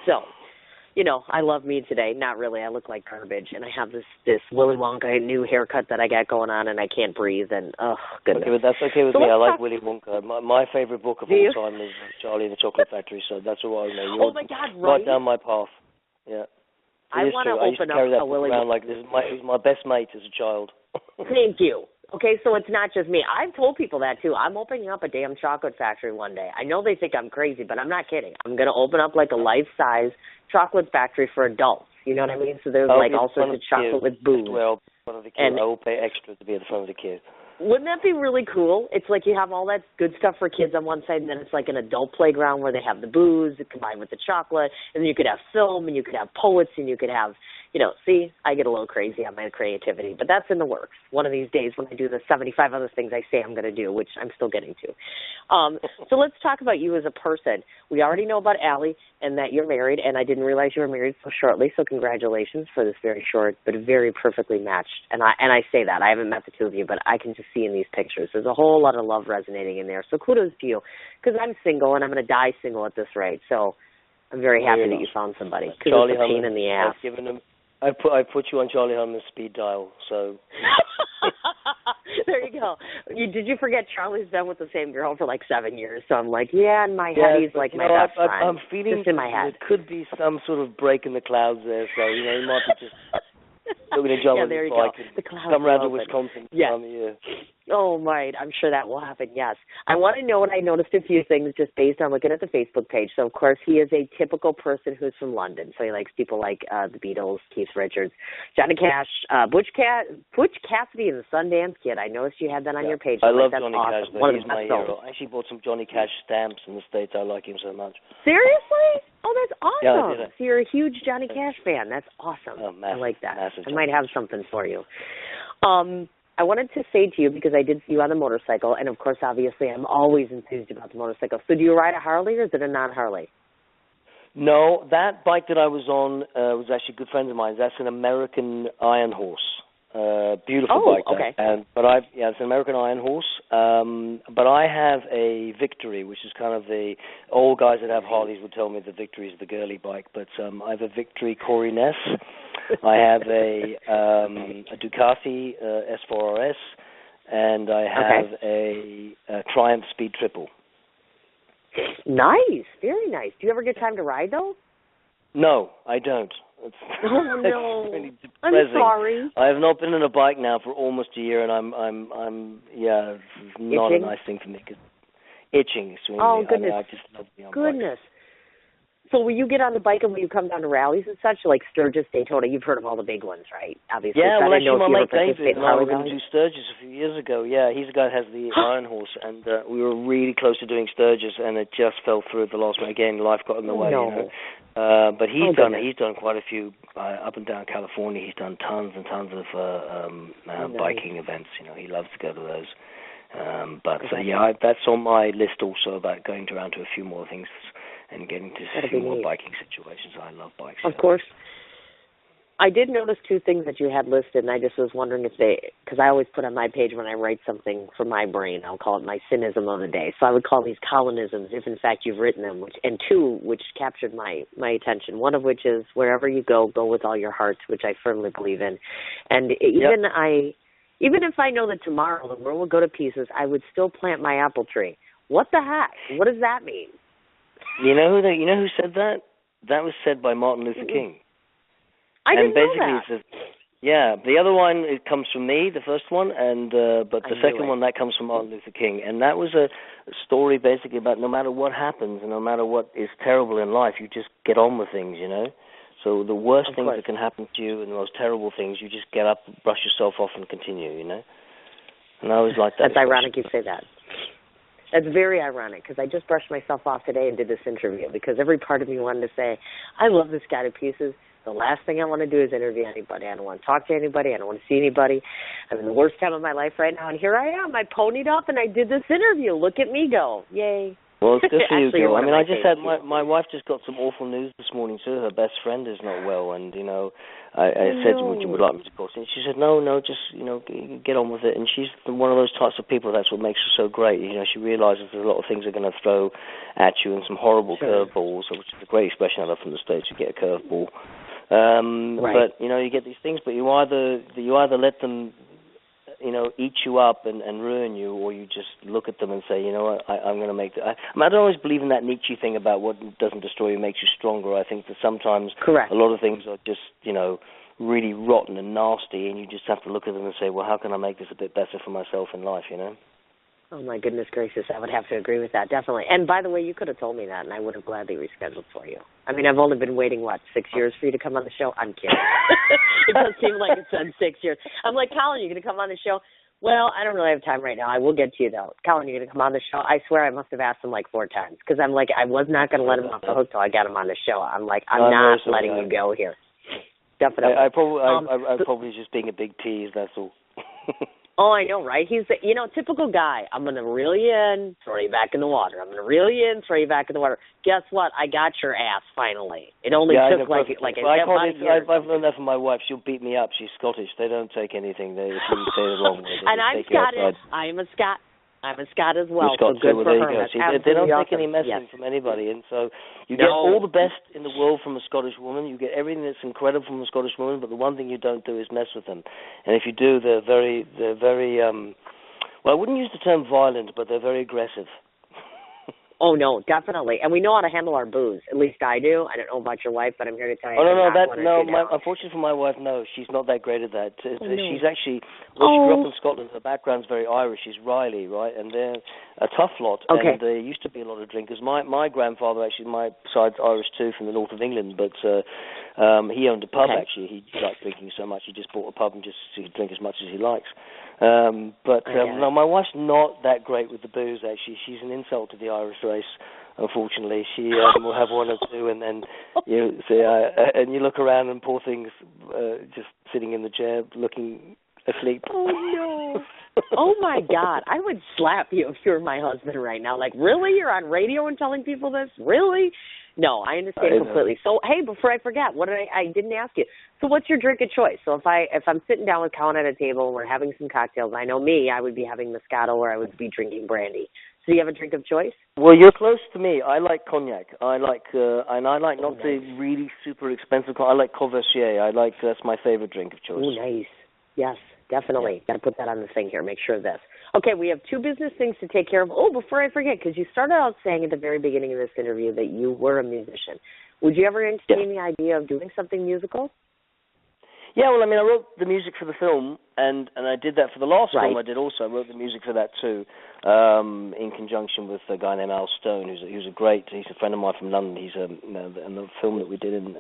So, I love me today. Not really. I look like garbage, and I have this Willy Wonka new haircut that I got going on, and I can't breathe, and, oh, goodness. Okay, but that's okay with me. I like Willy Wonka. My favorite book of all time is Charlie and the Chocolate Factory, so that's all I know. Oh, my God, right down my path. Yeah. I want to open up a Willy Wonka. Like this is my best mate as a child. Thank you. Okay, so it's not just me. I've told people that, too. I'm opening up a damn chocolate factory one day. I know they think I'm crazy, but I'm not kidding. I'm going to open up like a life-size chocolate factory for adults. You know what I mean? So there's like all sorts of chocolate with booze. Well, front of the queue. I will pay extra to be at the front of the queue. Wouldn't that be really cool? It's like you have all that good stuff for kids on one side, and then it's like an adult playground where they have the booze combined with the chocolate, and then you could have film, and you could have poets, and you could have, see, I get a little crazy on my creativity, but that's in the works. One of these days when I do the 75 other things I say I'm going to do, which I'm still getting to. So let's talk about you as a person. We already know about Allie and that you're married, and I didn't realize you were married so shortly, so congratulations for this very short but very perfectly matched. And I say that. I haven't met the two of you, but I can just see in these pictures. There's a whole lot of love resonating in there, so kudos to you, because I'm single, and I'm going to die single at this rate, so I'm very happy that you found somebody, because it's a pain in the ass. I put you on Charlie Hunnam's speed dial, so. There you go. Did you forget Charlie's been with the same girl for like 7 years? So I'm like, in my head he's like my best friend. I'm feeling just in my head. There could be some sort of break in the clouds there, so he might be just looking at John there you go. The clouds come around to open. Wisconsin. Yeah. Oh, right. I'm sure that will happen, yes. I want to know, and I noticed a few things just based on looking at the Facebook page. So, of course, he is a typical person who's from London. So he likes people like the Beatles, Keith Richards, Johnny Cash, Butch Cassidy, and the Sundance Kid. I noticed you had that on your page. I love that's Johnny awesome. Cash. One He's of the my best hero. songs. I actually bought some Johnny Cash stamps in the States. I like him so much. Seriously? Oh, that's awesome. Yeah, I did it. So you're a huge Johnny Cash fan. That's awesome. Oh, massive, I like that. Massive I might have something for you. I wanted to say to you, because I did see you on the motorcycle, and of course, obviously, I'm always enthused about the motorcycle. So do you ride a Harley, or is it a non-Harley? No, that bike that I was on was actually a good friend of mine. That's an American Iron Horse. Beautiful bike. Okay. It's an American Iron Horse. But I have a Victory, which is kind of the old guys that have Harleys would tell me the Victory is the girly bike. But I have a Victory Corey Ness. I have a Ducati S4RS, and I have a Triumph Speed Triple. Nice, very nice. Do you ever get time to ride though? No, I don't. Oh no, it's really depressing. I'm sorry. I have not been on a bike now for almost a year, and I'm it's not itching? a nice thing for me. 'Cause itching. Oh goodness, I just love being on goodness. So will you get on the bike and will you come down to rallies and such, like Sturgis, Daytona? You've heard of all the big ones, right? Obviously. Yeah, well, actually, my mate in David and I were going to rallies? do Sturgis a few years ago. Yeah, he's the guy that has the Iron Horse, and we were really close to doing Sturgis, and it just fell through at the last minute. Again, life got in the way. No. You know? But he's done quite a few up and down California. He's done tons and tons of biking events. He loves to go to those. That's on my list also about going around to a few more things and getting to see more biking situations. I love bikes. Of course. I did notice two things that you had listed, and I just was wondering if because I always put on my page when I write something from my brain, I'll call it my cynism of the day. So I would call these Colinisms, if in fact you've written them, and two, which captured my attention. One of which is, wherever you go with all your heart, which I firmly believe in. And even if I know that tomorrow the world will go to pieces, I would still plant my apple tree. What the heck? What does that mean? You know who said that? That was said by Martin Luther King. I didn't know that. The other one, it comes from me, the first one, but the second one, that comes from Martin Luther King. And that was a story basically about no matter what happens and no matter what is terrible in life, you just get on with things, So the worst things that can happen to you and the most terrible things, you just get up, brush yourself off and continue, And I was like that. That's ironic you say that. That's very ironic, because I just brushed myself off today and did this interview, because every part of me wanted to say, I love this guy to pieces. The last thing I want to do is interview anybody. I don't want to talk to anybody. I don't want to see anybody. I'm in the worst time of my life right now, and here I am. I ponied up, and I did this interview. Look at me go. Yay. Well, it's good for you, Actually, Gil. I mean, I just had my wife just got some awful news this morning too. Her best friend is not well, and I said, would you like me to call? And she said, no, just get on with it. And she's one of those types of people. That's what makes her so great. She realizes there's a lot of things are going to throw at you and some horrible curveballs, which is a great expression I love from the States. You get a curveball, right. But you get these things, but you either let them eat you up and ruin you, or you just look at them and say, I'm going to make I don't always believe in that Nietzsche thing about what doesn't destroy you makes you stronger. I think that sometimes a lot of things are just, really rotten and nasty, and you just have to look at them and say, well, how can I make this a bit better for myself in life, Oh, my goodness gracious, I would have to agree with that, definitely. And by the way, you could have told me that, and I would have gladly rescheduled for you. I mean, I've only been waiting, 6 years for you to come on the show? I'm kidding. It does seem like it said 6 years. I'm like, Colin, you're going to come on the show? Well, I don't really have time right now. I will get to you, though. Colin, you're going to come on the show? I swear I must have asked him 4 times, because I'm like, I was not going to let him off the hook till I got him on the show. I'm like, I'm not letting you go here. definitely. I probably just being a big tease, that's all. Oh, I know, right? He's the, typical guy. I'm going to reel you in, throw you back in the water. I'm going to reel you in, throw you back in the water. Guess what? I got your ass finally. It only took about a year. I've learned that from my wife. She'll beat me up. She's Scottish. They don't take anything. If you say the wrong word, and I'm Scottish. I'm a Scot as well. Scott so good too. for There her. you go. They don't take any messing from anybody, and so you get all the best in the world from a Scottish woman. You get everything that's incredible from a Scottish woman, but the one thing you don't do is mess with them. And if you do, they're very. Well, I wouldn't use the term violent, but they're very aggressive. Oh, no, definitely. And we know how to handle our booze. At least I do. I don't know about your wife, but I'm here to tell you. Unfortunately for my wife, no. She's not that great at that. She's actually, she grew up in Scotland. Her background's very Irish. She's Riley, right? And they're a tough lot. Okay. And there used to be a lot of drinkers. My grandfather, actually, my side's Irish too, from the north of England, but he owned a pub, actually. He liked drinking so much, he just bought a pub and just he could drink as much as he likes. No, my wife's not that great with the booze, actually. She's an insult to the Irish race, unfortunately. She will have one or two, and then you see, and you look around and poor things just sitting in the chair looking asleep. Oh, no. Oh, my God. I would slap you if you were my husband right now. Like, really? You're on radio and telling people this? Really? No, I understand completely. So, hey, before I forget, I didn't ask you. So what's your drink of choice? So if I'm sitting down with Colin at a table and we're having some cocktails, I know I would be having Moscato or I would be drinking brandy. So do you have a drink of choice? Well, you're close to me. I like cognac. I like not the really super expensive. I like Courvoisier. That's my favorite drink of choice. Oh, nice. Yes, definitely. Got to put that on the thing here. Make sure of this. Okay, we have two business things to take care of. Oh, before I forget, because you started out saying at the very beginning of this interview that you were a musician. Would you ever entertain the idea of doing something musical? Yeah, well, I wrote the music for the film, and I did that for the last film I did also. I wrote the music for that too, in conjunction with a guy named Al Stone, he's a friend of mine from London. He's in the film that we did in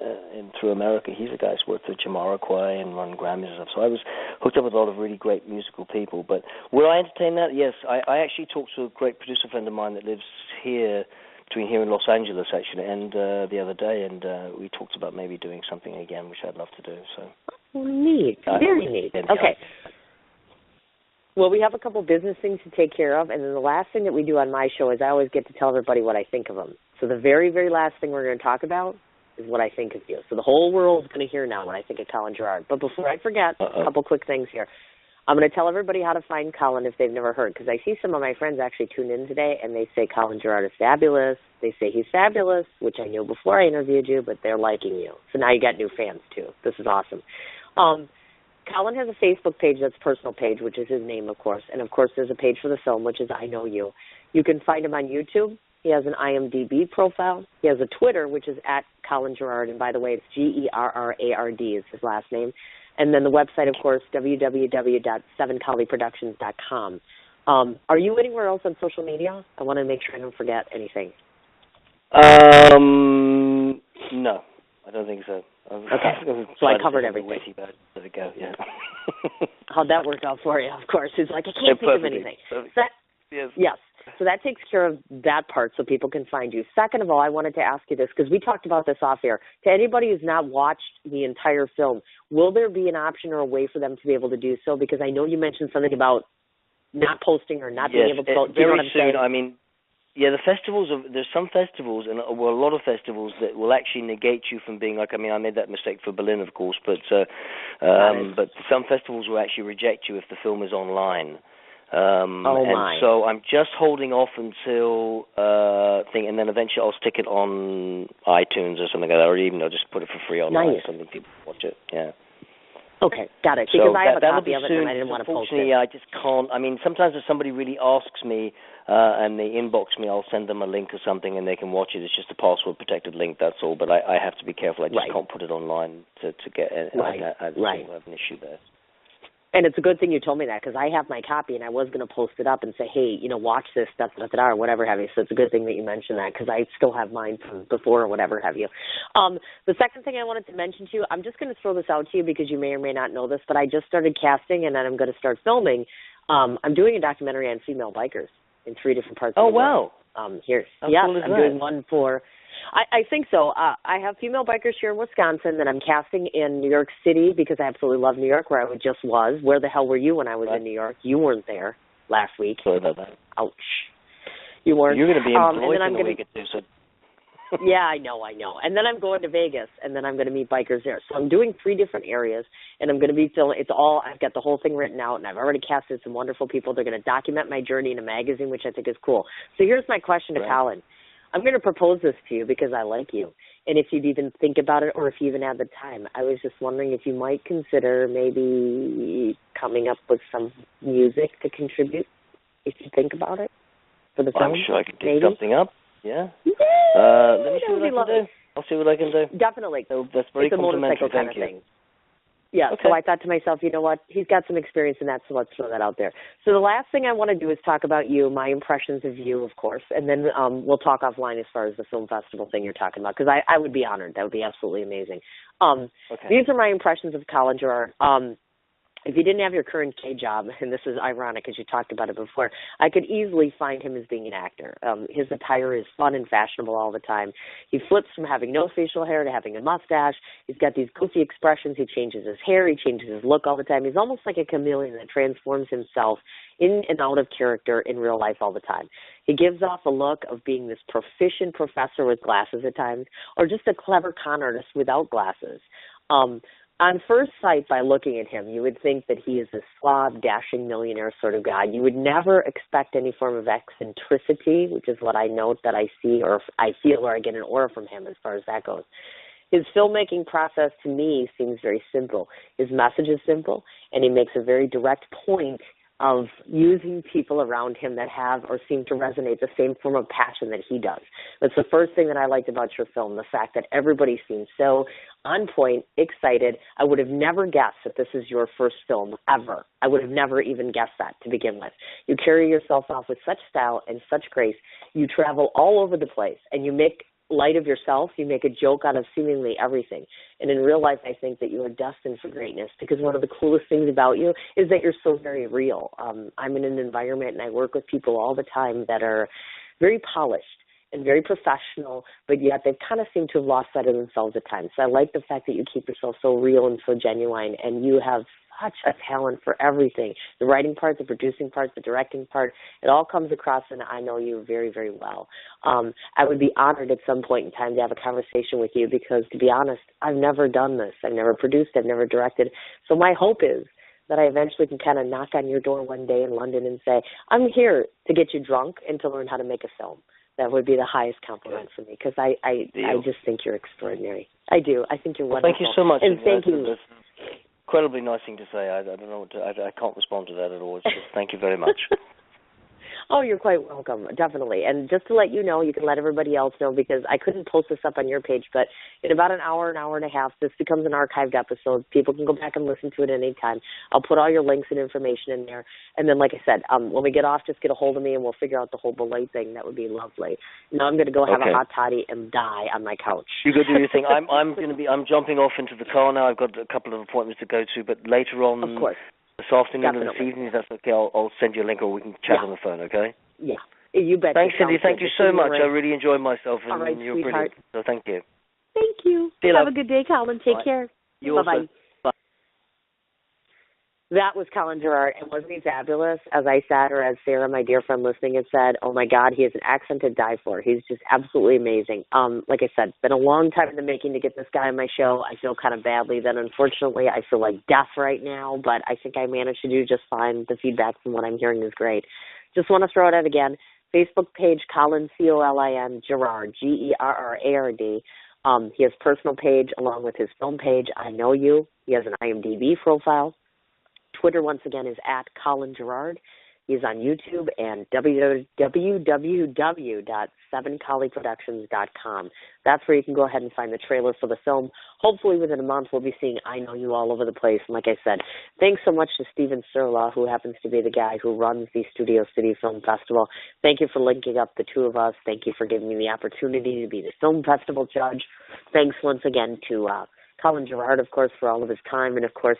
Through America, he's a guy who's worked with Jamiroquai and won Grammys and stuff. So I was hooked up with a lot of really great musical people. But would I entertain that? Yes. I actually talked to a great producer friend of mine that lives between here and Los Angeles, actually, and the other day, and we talked about maybe doing something again, which I'd love to do. So. Neat. Very neat. Okay. Well, we have a couple business things to take care of, and then the last thing that we do on my show is I always get to tell everybody what I think of them. So the very, very last thing we're going to talk about is what I think of you. So the whole world's going to hear now what I think of Colin Gerrard. But before I forget, a couple quick things here. I'm going to tell everybody how to find Colin if they've never heard, because I see some of my friends actually tune in today, and they say Colin Gerrard is fabulous. They say he's fabulous, which I knew before I interviewed you, but they're liking you. So now you got new fans, too. This is awesome. Colin has a Facebook page that's a personal page, which is his name, of course. And, of course, there's a page for the film, which is I Know You. You can find him on YouTube. He has an IMDb profile. He has a Twitter, which is at Colin Gerrard. And, by the way, it's Gerrard is his last name. And then the website, of course, www.sevencolleeproductions.com. Are you anywhere else on social media? I want to make sure I don't forget anything. No, I don't think so. Okay, so I covered everything. Let it go, yeah. How'd that work out for you? Of course, it's like I can't think of anything. Yes. So that takes care of that part so people can find you. Second of all, I wanted to ask you this because we talked about this off air. To anybody who's not watched the entire film, will there be an option or a way for them to be able to do so? Because I know you mentioned something about not posting or not being able to post. Do you know what I'm saying? Yeah, the festivals, there's some festivals, and a lot of festivals that will actually negate you from being I made that mistake for Berlin, of course, but some festivals will actually reject you if the film is online. So I'm just holding off until and then eventually I'll stick it on iTunes or something like that, or even I'll just put it for free online so people can watch it. Yeah. Okay, got it. Because I have a copy of it and I didn't want to post it. Unfortunately, I just can't. Sometimes if somebody really asks me and they inbox me, I'll send them a link or something and they can watch it. It's just a password-protected link, that's all. But I have to be careful. I just can't put it online to get I have an issue there. And it's a good thing you told me that because I have my copy and I was going to post it up and say, hey, watch this, or whatever have you. So it's a good thing that you mentioned that because I still have mine from before or whatever have you. The second thing I wanted to mention to you, I'm just going to throw this out to you because you may or may not know this, but I just started casting and then I'm going to start filming. I'm doing a documentary on female bikers in 3 different parts of the world. Oh, wow. Cool I'm doing one for I think so. I have female bikers here in Wisconsin that I'm casting in New York City because I absolutely love New York, where I just was. Where the hell were you when I was in New York? You weren't there last week. Sorry about that. Ouch. You weren't. You're going to be employed in a week or two, so... Yeah, I know. And then I'm going to Vegas, and then I'm going to meet bikers there. So I'm doing 3 different areas, and I'm going to be filming. I've got the whole thing written out, and I've already casted some wonderful people. They're going to document my journey in a magazine, which I think is cool. So here's my question to Colin. I'm going to propose this to you because I like you. And if you'd even think about it, or if you even had the time, I was just wondering if you might consider maybe coming up with some music to contribute, if you think about it, for the film. I'm sure I could dig something up. Yeah. Let me see what I can do. I'll see what I can do. Definitely. So that's very complimentary. Thank you. Thing. Yeah, okay. So I thought to myself, you know what, he's got some experience in that, so let's throw that out there. So the last thing I want to do is talk about you, my impressions of you, of course, and then we'll talk offline as far as the film festival thing you're talking about, because I would be honored. That would be absolutely amazing. These are my impressions of Colin Gerrard. If you didn't have your current K job, and this is ironic because you talked about it before, I could easily find him as being an actor. His attire is fun and fashionable all the time. He flips from having no facial hair to having a mustache. He's got these goofy expressions. He changes his hair. He changes his look all the time. He's almost like a chameleon that transforms himself in and out of character in real life all the time. He gives off a look of being this proficient professor with glasses at times, or just a clever con artist without glasses. On first sight, by looking at him, you would think that he is a suave, dashing millionaire sort of guy. You would never expect any form of eccentricity, which is what I note that I see or I feel or I get an aura from him as far as that goes. His filmmaking process to me seems very simple. His message is simple, and he makes a very direct point of using people around him that have or seem to resonate the same form of passion that he does. That's the first thing that I liked about your film, the fact that everybody seems so on point, excited. I would have never guessed that this is your first film ever. I would have never even guessed that to begin with. You carry yourself off with such style and such grace. You travel all over the place, and you make light of yourself. You make a joke out of seemingly everything. And in real life, I think that you are destined for greatness, because one of the coolest things about you is that you're so very real. I'm in an environment and I work with people all the time that are very polished and very professional, but yet they kind of seem to have lost sight of themselves at times. So I like the fact that you keep yourself so real and so genuine, and you have such a talent for everything. The writing part, the producing part, the directing part, it all comes across, and I know you very, very well. I would be honored at some point in time to have a conversation with you because, to be honest, I've never done this. I've never produced. I've never directed. So my hope is that I eventually can kind of knock on your door one day in London and say, I'm here to get you drunk and to learn how to make a film. That would be the highest compliment for me, because I just think you're extraordinary. I do. I think you're wonderful. Thank you so much. And thank you. That's incredibly nice thing to say. I don't know. I can't respond to that at all. It's just, thank you very much. Oh, you're quite welcome, definitely. And just to let you know, you can let everybody else know, because I couldn't post this up on your page, but in about an hour and a half, this becomes an archived episode. People can go back and listen to it at any time. I'll put all your links and information in there. And then, like I said, when we get off, just get a hold of me and we'll figure out the whole belay thing. That would be lovely. Now I'm going to go have a hot toddy and die on my couch. You go do your thing. I'm jumping off into the car now. I've got a couple of appointments to go to, but later on, of course, this afternoon or this evening, if that's okay, I'll send you a link, or we can chat on the phone, okay? Yeah, you bet. Thanks, Cindy. Thank you so much. I really enjoyed myself, and all right, you're sweetheart. brilliant. So thank you. Thank you. Have a good day, Colin. Take care. You Bye-bye. also. Bye. That was Colin Gerrard, and wasn't he fabulous? As I said, or as Sarah, my dear friend listening, had said, oh my God, he has an accent to die for. He's just absolutely amazing. Like I said, it's been a long time in the making to get this guy on my show. I feel kind of badly that unfortunately I feel like death right now, but I think I managed to do just fine. The feedback from what I'm hearing is great. Just want to throw it out again. Facebook page, Colin, Colin Gerrard, Gerrard. He has personal page along with his film page, I Know You. He has an IMDb profile. Twitter, once again, is at Colin Gerrard. He's on YouTube and www.7colleeproductions.com. That's where you can go ahead and find the trailer for the film. Hopefully within a month we'll be seeing I Know You all over the place. And like I said, thanks so much to Steven Serla, who happens to be the guy who runs the Studio City Film Festival. Thank you for linking up the two of us. Thank you for giving me the opportunity to be the film festival judge. Thanks once again to Colin Gerrard, of course, for all of his time and, of course,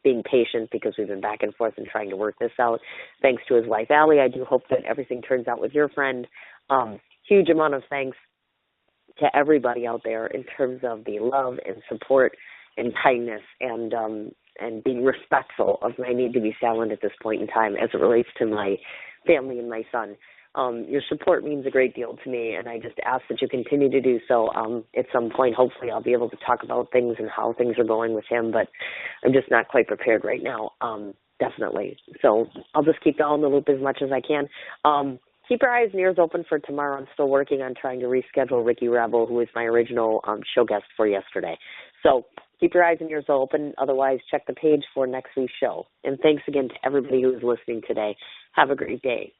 being patient, because we've been back and forth and trying to work this out. Thanks to his wife, Allie. I do hope that everything turns out with your friend. Huge amount of thanks to everybody out there in terms of the love and support and kindness and being respectful of my need to be silent at this point in time as it relates to my family and my son. Your support means a great deal to me, and I just ask that you continue to do so. At some point, hopefully, I'll be able to talk about things and how things are going with him, but I'm just not quite prepared right now, definitely. So I'll just keep y'all in the loop as much as I can. Keep your eyes and ears open for tomorrow. I'm still working on trying to reschedule Ricky Rebel, who was my original show guest for yesterday. So keep your eyes and ears open. Otherwise, check the page for next week's show. And thanks again to everybody who is listening today. Have a great day.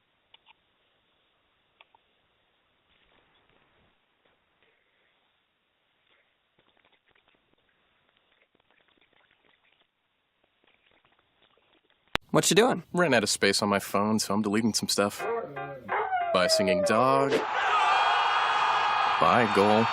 What you doing? Ran out of space on my phone, so I'm deleting some stuff. Bye, singing dog. Bye, goal.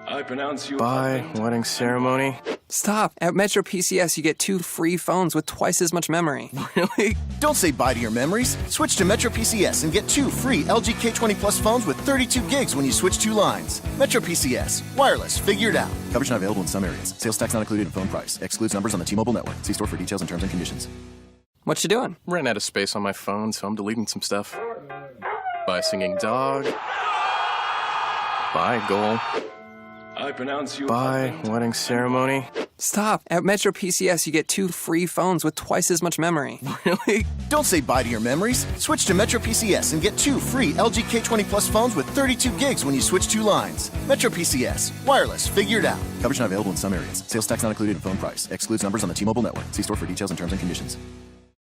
I pronounce you. Bye, wedding ceremony. Stop! At Metro PCS, you get 2 free phones with twice as much memory. Really? Don't say bye to your memories. Switch to Metro PCS and get 2 free LG K20 Plus phones with 32 gigs when you switch 2 lines. Metro PCS. Wireless. Figured out. Coverage not available in some areas. Sales tax not included in phone price. Excludes numbers on the T-Mobile network. See store for details and terms and conditions. What you doing? Ran out of space on my phone, so I'm deleting some stuff. Bye, singing dog. Bye, goal. I pronounce you. Bye, wedding ceremony. Stop! At Metro PCS, you get 2 free phones with twice as much memory. Really? Don't say bye to your memories. Switch to Metro PCS and get 2 free LG K20 Plus phones with 32 gigs when you switch 2 lines. Metro PCS. Wireless. Figured out. Coverage not available in some areas. Sales tax not included in phone price. Excludes numbers on the T-Mobile network. See store for details and terms and conditions.